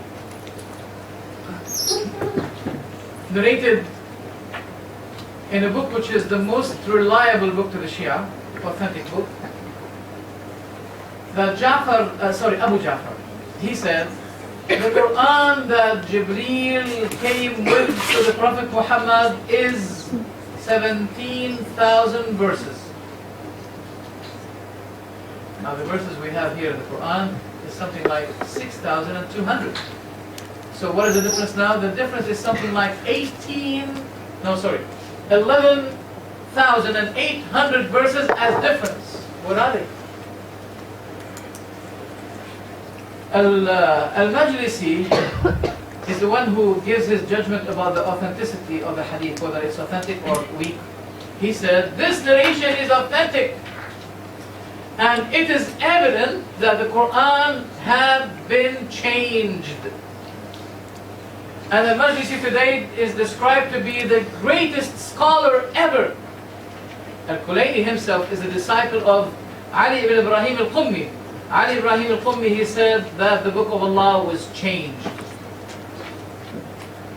Speaker 1: narrated in a book which is the most reliable book to the Shia, authentic book, that Abu Ja'far, he said, the Quran that Jibreel came with to the Prophet Muhammad is 17,000 verses. Now the verses we have here in the Quran is something like 6,200. So what is the difference now? The difference is something like 11,800 verses as difference. What are they? Al-Majlisi is the one who gives his judgment about the authenticity of the hadith, whether it's authentic or weak. He said, this narration is authentic, and it is evident that the Quran had been changed. And Al-Majlisi today is described to be the greatest scholar ever. Al-Kulayni himself is a disciple of Ali ibn Ibrahim al-Qummi. Ali Ibrahim al-Qummi, he said that the book of Allah was changed.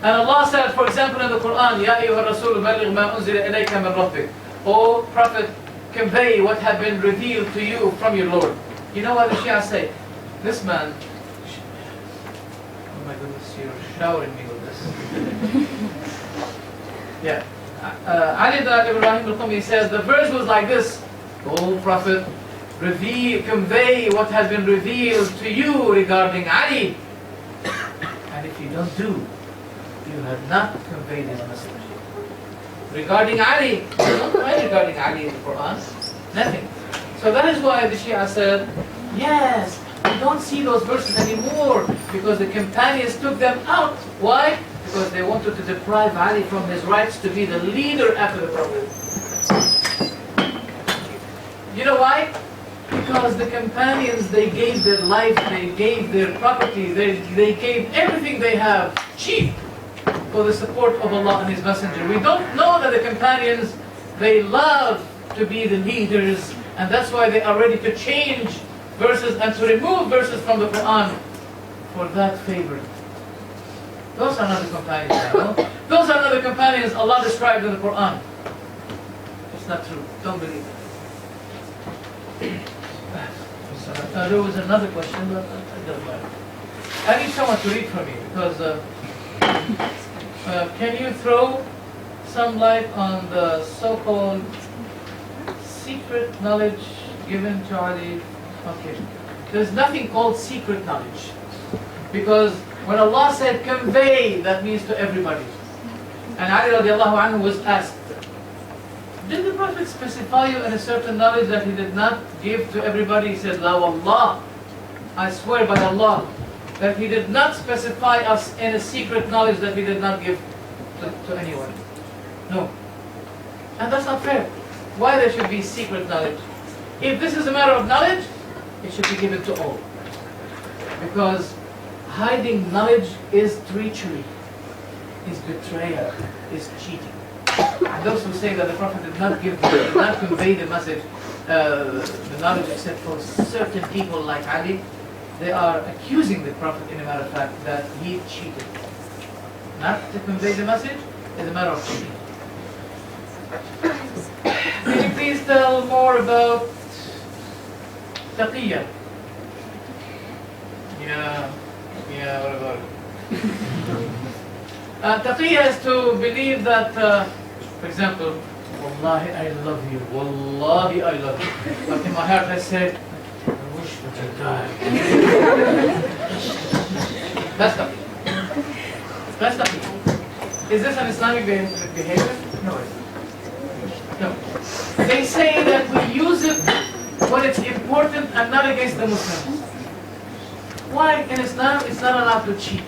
Speaker 1: And Allah said, for example, in the Quran, Ya ayyuha rasul balligh ma unzila ilayka min rabbik. O Prophet, convey what had been revealed to you from your Lord. You know what the Shia say? This man, oh my goodness, you're showering me with this. Yeah. Ali ibn al-Qumi says, the verse was like this: O Prophet, convey what has been revealed to you regarding Ali. And if you don't do, you have not conveyed his message. Regarding Ali, you don't find regarding Ali in the Quran. Nothing. So that is why the Shia said, yes, we don't see those verses anymore because the companions took them out. Why? Because they wanted to deprive Ali from his rights to be the leader after the Prophet. You know why? Because the companions, they gave their life, they gave their property, they gave everything they have cheap for the support of Allah and His Messenger. We don't know that the companions, they love to be the leaders, and that's why they are ready to change verses and to remove verses from the Quran for that favor. Those are not the companions, no? Those are not the companions Allah described in the Quran. It's not true. Don't believe it. There was another question, but it doesn't matter. I need someone to read for me because can you throw some light on the so-called secret knowledge given to Ali? Okay. There's nothing called secret knowledge. Because when Allah said convey, that means to everybody. And Ali radiallahu anhu was asked, did the Prophet specify you in a certain knowledge that he did not give to everybody? He said, La wallah, I swear by Allah, that he did not specify us in a secret knowledge that we did not give to anyone. No. And that's not fair. Why there should be secret knowledge? If this is a matter of knowledge, it should be given to all. Because hiding knowledge is treachery, is betrayal, is cheating. And those who say that the Prophet did not convey the message, the knowledge except for certain people like Ali, they are accusing the Prophet, in a matter of fact, that he cheated. Not to convey the message is a matter of cheating. Can you please tell more about taqiyya? Yeah, what about it? Taqiyya is to believe that, for example, Wallahi I love you, Wallahi I love you. But in my heart I say, I wish that I died. That's taqiyya. That's taqiyya. Is this an Islamic behavior? No, it's not. No. They say that we use it when it's important and not against the Muslims. Why in Islam it's not allowed to cheat?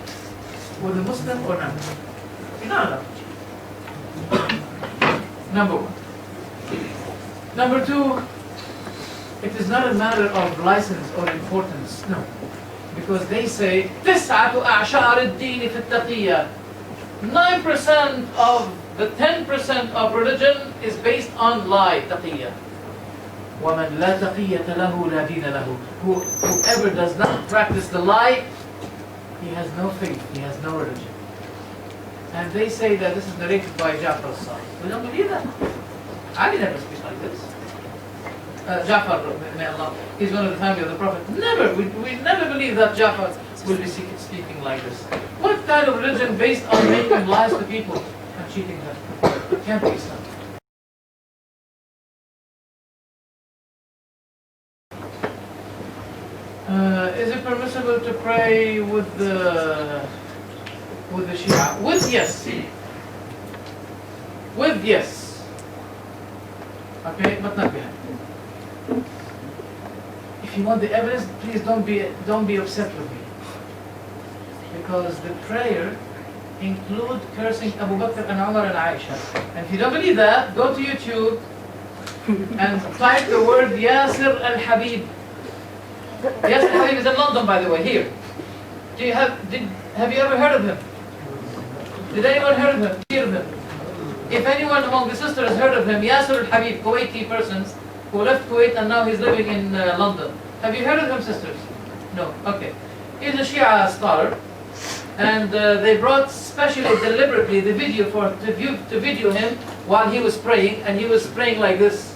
Speaker 1: With a Muslim or not? You're not allowed to cheat. Number one. Number two, it is not a matter of license or importance, no. Because they say, تسعة أعشار الدين في التقية. 9% of the 10% of religion is based on lie, taqiyya. وَمَنْ لَا تَقِيَّةَ لَهُ لَا دِينَ لَهُ. Whoever does not practice the lie, he has no faith, he has no religion. And they say that this is narrated by Ja'far al-Sadiq. We don't believe that. Ali never speaks like this. Ja'far, may Allah, he's one of the family of the Prophet. Never, we never believe that Ja'far will be speaking like this. What kind of religion based on making lies to people and cheating them? It can't be Islam. Is it permissible to pray with the Shi'ah? With yes. With yes. Okay, but not behind. If you want the evidence, please don't be upset with me. Because the prayer include cursing Abu Bakr and Umar and Aishah. And if you don't believe that, go to YouTube and type the word Yasir al-Habib. Yasir al-Habib is in London, by the way, here. Have you ever heard of him? Did anyone hear of him? If anyone among the sisters has heard of him, Yasir al-Habib, Kuwaiti persons who left Kuwait and now he's living in London. Have you heard of him, sisters? No? Okay. He's a Shia scholar. And they brought specially, deliberately, the video to video him while he was praying, and he was praying like this.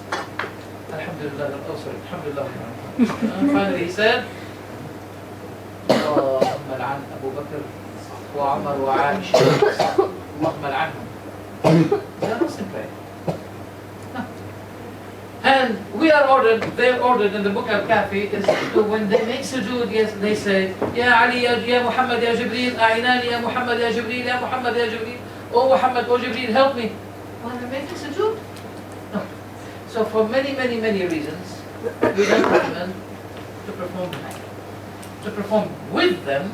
Speaker 1: Oh, sorry. Alhamdulillah. Finally, he said, اللهم لعن أبو بكر وعمر وعائشة اللهم لعنهم. They are Muslim prayer. No. And we are ordered, they are ordered in the book Al-Kafi, is to, when they make sujood, yes, they say, Ya Ali, ya Muhammad, ya Jibreel, A'inani, ya Muhammad, ya Jibreel, ya Muhammad, ya Jibreel, oh Muhammad, oh Jibreel, help me. While they're making sujood? No. So for many, many, many reasons, we don't recommend to perform behind them. To perform with them.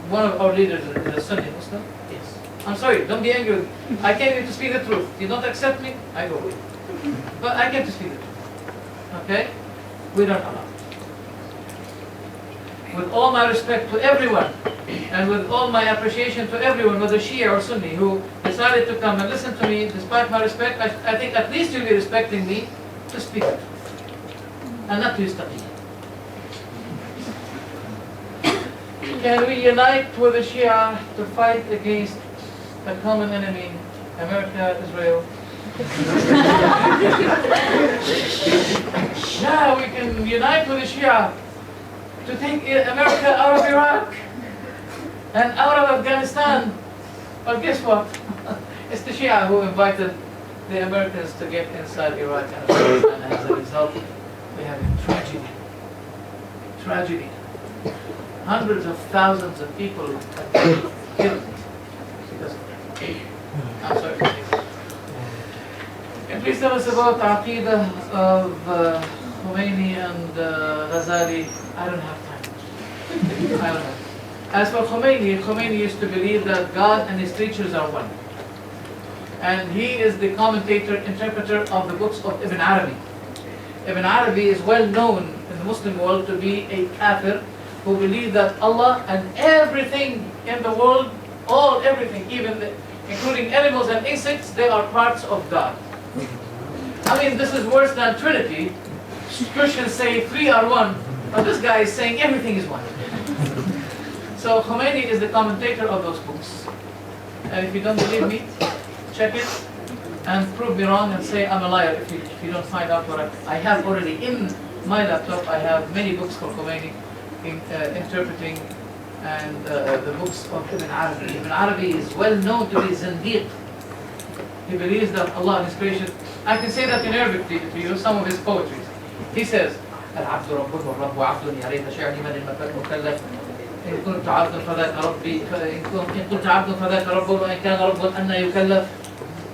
Speaker 1: One of our leaders is a Sunni Muslim. Yes. I'm sorry, don't be angry with me. I came here to speak the truth. You don't accept me, I go away. But I came to speak the truth. Okay? We don't allow. With all my respect to everyone, and with all my appreciation to everyone, whether Shia or Sunni, who decided to come and listen to me, despite my respect, I think at least you'll be respecting me to speak the truth. And not to use taqiyya. Can we unite with the Shia to fight against a common enemy, America, Israel? Now we can unite with the Shia to take America out of Iraq and out of Afghanistan. But guess what? It's the Shia who invited the Americans to get inside Iraq and Afghanistan. And as a result, we have a tragedy. Tragedy. Hundreds of thousands of people have been killed because of that. I'm sorry. Can you please tell us about the Aqidah of Khomeini and Ghazali? I don't have time. I don't have. As for Khomeini used to believe that God and his creatures are one. And he is the commentator, interpreter of the books of Ibn Arabi. Ibn Arabi is well known in the Muslim world to be a kafir who believe that Allah and everything in the world, everything, including animals and insects, they are parts of God. I mean, this is worse than Trinity. Christians say three are one, but this guy is saying everything is one. So Khomeini is the commentator of those books. And if you don't believe me, check it and prove me wrong and say I'm a liar if you don't find out what I have already in my laptop. I have many books for Khomeini. Interpreting and the books of Ibn Arabi. Ibn Arabi is well known to be Zindiq. He believes that Allah and His creation. I can say that in Arabic to you, some of his poetry. He says, العبد رب والرب عبد يا ريت شعري من المكلف إن كنت عبد فذاك ربي إن كنت عبد فذاك رب وإن كان رب أن يكلف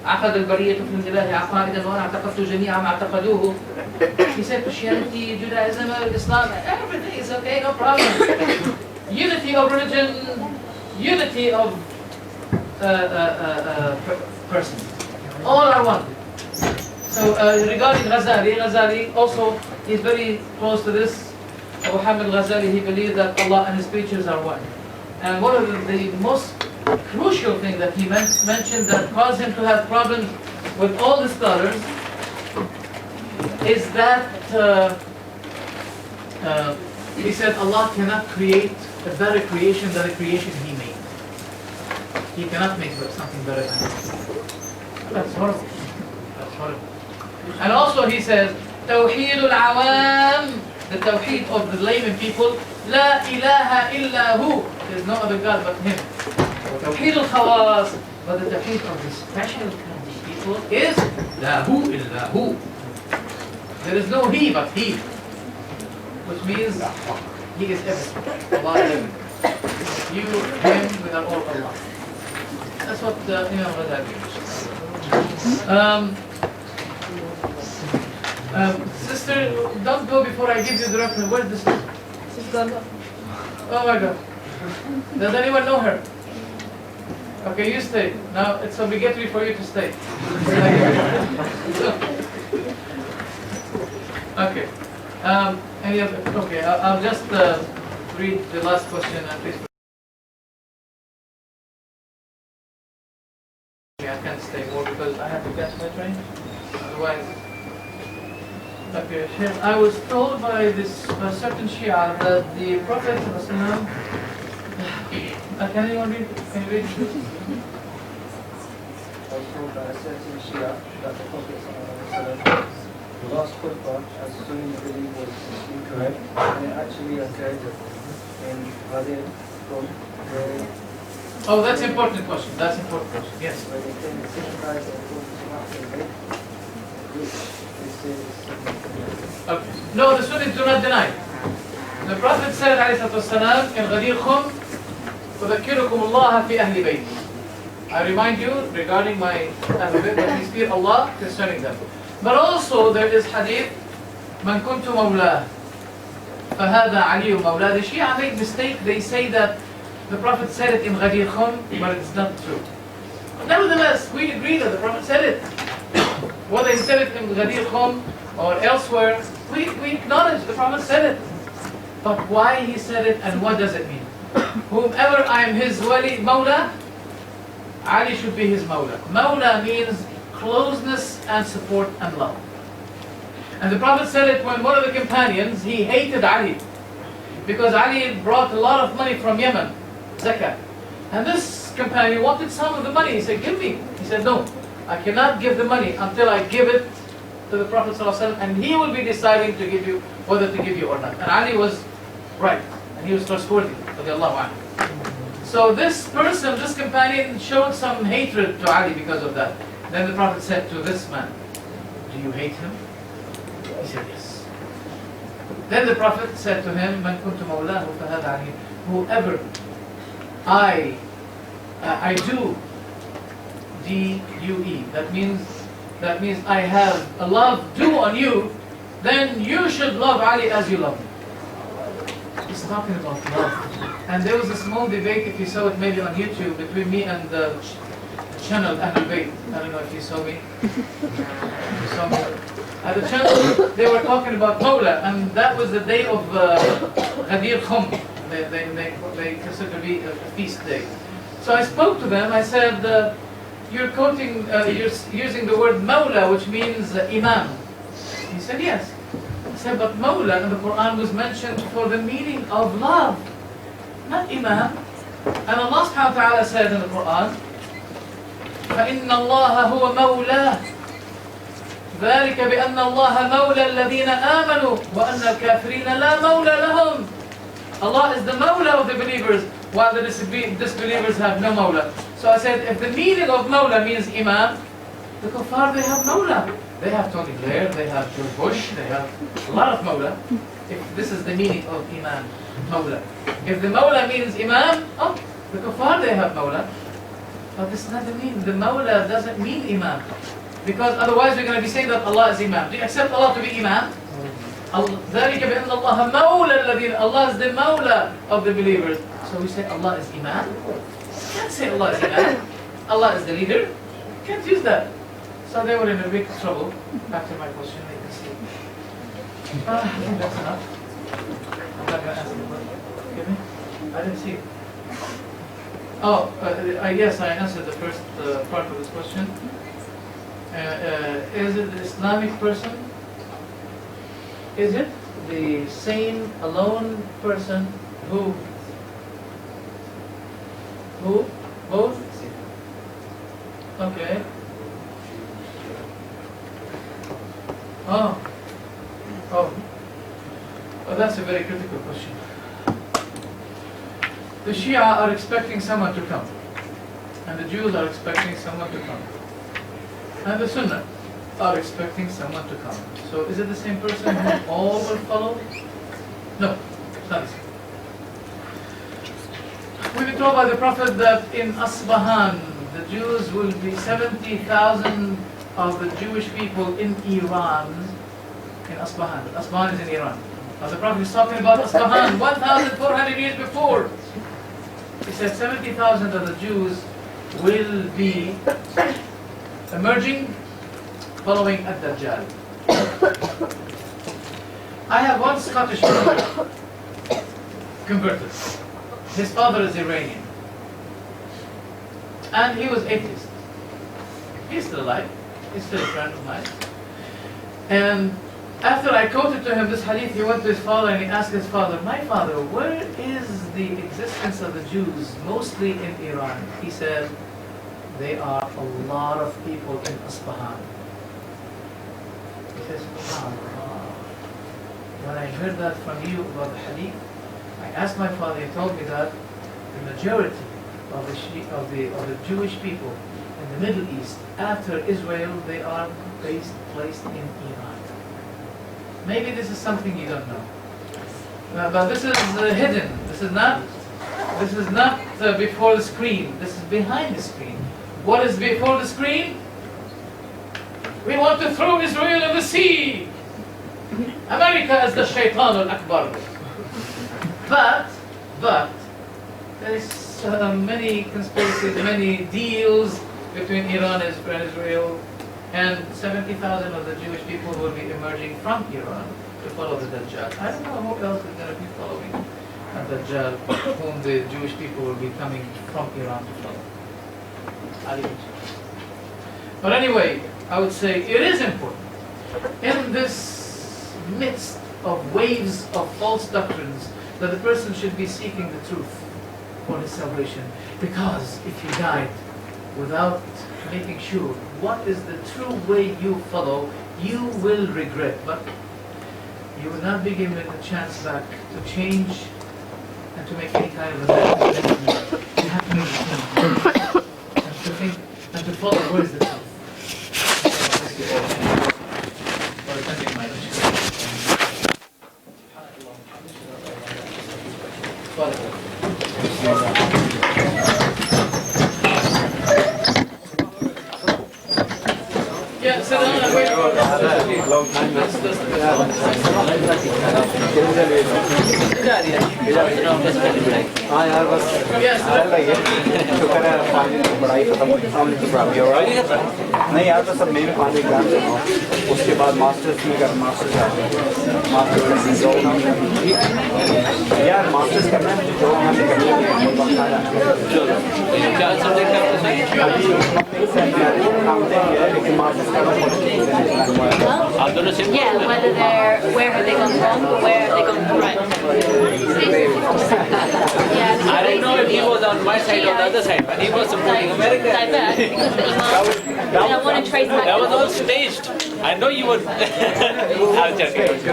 Speaker 1: عقد البرية في الإله عقائدا وأنا اعتقدت جميع ما اعتقدوه. He said Christianity, Judaism, Islam, everything is okay, no problem. Unity of religion, unity of person. All are one. So regarding Ghazali also is very close to this. Abu Hamid Ghazali, he believed that Allah and His creatures are one. And one of the most crucial thing that he mentioned that caused him to have problems with all the scholars is that he said Allah cannot create a better creation than the creation He made. He cannot make something better than it. That's horrible. That's horrible. And also he says, Tawheed al-awam, the Tawheed of the layman people, La ilaha illa hu, there is no other God but Him. Tawheed al-khawas, but the Tawheed of the special kind of people is La hu illa hu. There is no He but He, which means He is everything. Allah is everything. You, Him, we are all Allah. That's what Imam Ghazali sister, don't go before I give you the reference. Where's this? She's gone. Oh my God. Does anyone know her? Okay, you stay. Now it's obligatory for you to stay. Okay. Any other? Okay, I'll just read the last question and please. I can't stay more because I have to catch my train. Otherwise. Okay, Sheikh, I was told by this certain Shia that the Prophet ﷺ, can anyone read? Can you read?
Speaker 9: I was told by a certain Shia that the Prophet ﷺ the last khutbah, as Sunni believe was incorrect, and it actually occurred in Hadith from where
Speaker 1: Oh, that's an important question. That's an important question. Yes.
Speaker 9: where they claim the six guys are talking to Ahlul Bayt, which they say is
Speaker 1: Okay. No, the Sunnis do not deny. The Prophet said, عليه الصلاة والسلام, in غدير خم, أذكركم الله في أهل بيت. I remind you regarding my Ahlul Bayt that we fear Allah concerning them. But also there is hadith, من كنت مولاه فهذا علي مولاه. The Shia make mistake. They say that the Prophet said it in غدير خم, but it's not true. Nevertheless, we agree that the Prophet said it. Whether he said it in غدير خم or elsewhere, we acknowledge the Prophet said it. But why he said it and what does it mean? Whomever I am his wali, Mawla, Ali should be his Mawla. Mawla means closeness and support and love. And the Prophet said it when one of the companions, he hated Ali. Because Ali brought a lot of money from Yemen, zakat. And this companion wanted some of the money. He said, give me. He said, no, I cannot give the money until I give it to the Prophet ﷺ, and he will be deciding to give you, whether to give you or not. And Ali was right, and he was trustworthy. So this person, this companion, showed some hatred to Ali because of that. Then the Prophet said to this man, do you hate him? He said, yes. Then the Prophet said to him, من كنت مولاه فهذا علي. Whoever I do, D-U-E, that means I have a love due on you, then you should love Ali as you love me. He's talking about love. And there was a small debate, if you saw it maybe on YouTube, between me and the channel Ahlul Bayt. I don't know if you saw me. You saw me. At the channel, they were talking about Mawla, and that was the day of Ghadir Khum. They consider to be a feast day. So I spoke to them, I said, you're quoting, you're using the word Mawla, which means Imam. He said, yes. I said, but Mawla in the Quran was mentioned for the meaning of love, not Imam. And Allah subhanahu wa ta'ala said in the Quran, فَإِنَّ اللَّهَ هُوَ مَوْلَاهُ ذَلِكَ بِأَنَّ اللَّهَ مَوْلَى الَّذِينَ آمَنُوا وَأَنَّ الْكَافِرِينَ لَا مَوْلَى لَهُمْ. Allah is the Mawla of the believers, while the disbelievers have no Mawla. So I said, if the meaning of Mawla means Imam, the Kuffar, they have Mawla. They have Tony Blair, they have George Bush, they have a lot of Mawla. If this is the meaning of Imam, Mawla. If the Mawla means Imam, oh, the Kuffar, they have Mawla. But this doesn't mean, the Mawla doesn't mean Imam. Because otherwise we're going to be saying that Allah is Imam. Do you accept Allah to be Imam? ذَلِكَ بِأَنَّ اللَّهَ مَوْلَى الَّذِينَ. Allah is the Mawla of the believers. So we say Allah is Imam? You can't say Allah is Imam. Allah is the leader. You can't use that. So they were in a big trouble. After my question, they can see. I think that's enough. I'm not going to answer the question. Give me? I didn't see it. Oh, yes, I answered the first part of this question. Is it the Islamic person? Is it the same alone person who? Both? Okay. Oh, that's a very critical question. The Shia are expecting someone to come, and the Jews are expecting someone to come, and the Sunnah are expecting someone to come. So is it the same person who all will follow? No, it's not the same. We've been told by the Prophet that in Asbahan, the Jews will be 70,000 of the Jewish people in Iran, in Asbahan. Asbahan is in Iran. Now the Prophet is talking about Asbahan 1,400 years before. He said 70,000 of the Jews will be emerging following Ad-Dajjal. I have one Scottish brother converted. His father is Iranian. And he was atheist. He's still alive. He's still a friend of mine. And after I quoted to him this hadith, he went to his father and he asked his father, my father, where is the existence of the Jews, mostly in Iran? He said, there are a lot of people in Asbahan. He says, SubhanAllah. When I heard that from you about the hadith, I asked my father, he told me that the majority of the Jewish people in the Middle East, after Israel, they are placed in Iran. Maybe this is something you don't know. But this is hidden. This is not before the screen. This is behind the screen. What is before the screen? We want to throw Israel in the sea. America is the Shaitan al-Akbar. But there is many conspiracies, many deals between Iran and Israel, and 70,000 of the Jewish people will be emerging from Iran to follow the Dajjal. I don't know who else is going to be following the Dajjal, whom the Jewish people will be coming from Iran to follow. But anyway, I would say it is important in this midst of waves of false doctrines that the person should be seeking the truth for his salvation. Because if you died without making sure what is the true way you follow, you will regret. But you will not be given a chance back to change and to make any kind of amendment. You have to make a change and to think and to follow where is the truth. For attending my lecture. Yeah, sit down and wait for long time.
Speaker 10: नहीं यार तो सब मेरे 5 exam उसके बाद masters में कर masters यार मास्टर्स करना है मुझे जो यहाँ पे करना है क्या सब्जेक्ट लेकिन मास्टर्स करना
Speaker 11: yeah, where have they gone wrong, where have they gone right?
Speaker 12: I don't know if he was on my side or the other side, but he was supporting America.
Speaker 11: Divert, because the imam, I want to trace back.
Speaker 12: That was all staged. I know you would. I'll check it.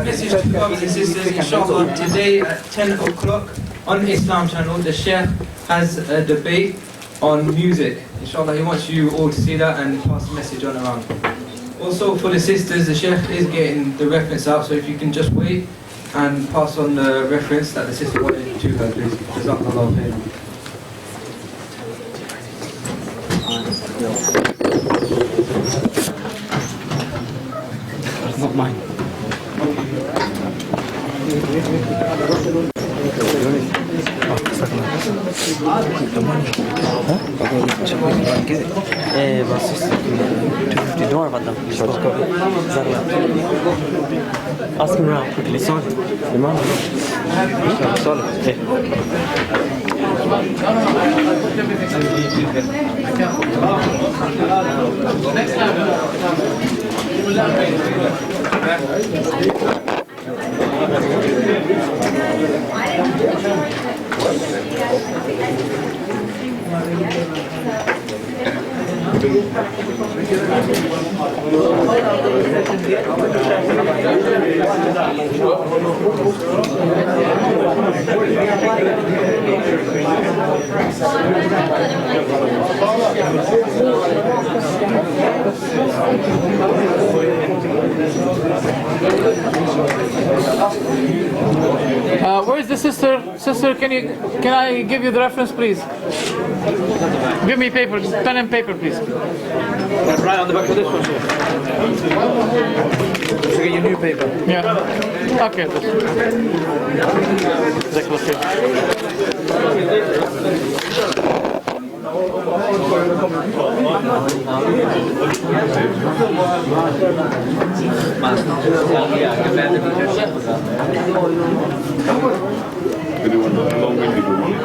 Speaker 9: Message to brothers and sisters, inshallah, today at 10 o'clock on Islam channel, the Sheikh has a debate on music. Inshallah, he wants you all to see that and pass the message on around. Also, for the sisters, the Sheikh is getting the reference out, so if you can just wait and pass on the reference that the sister wanted to her, please. Jazakallah khairan.
Speaker 10: Not mine.
Speaker 13: بس 250. Don't worry about them. Just go. Ask him around quickly. Sorry. Sorry.
Speaker 1: Next time. Where is the sister? Sister, can I give you the reference, please? Give me paper, pen and paper, please.
Speaker 12: Right on the back of this one.
Speaker 1: Should get your new paper. Yeah. Okay.
Speaker 14: Anyone long-winded?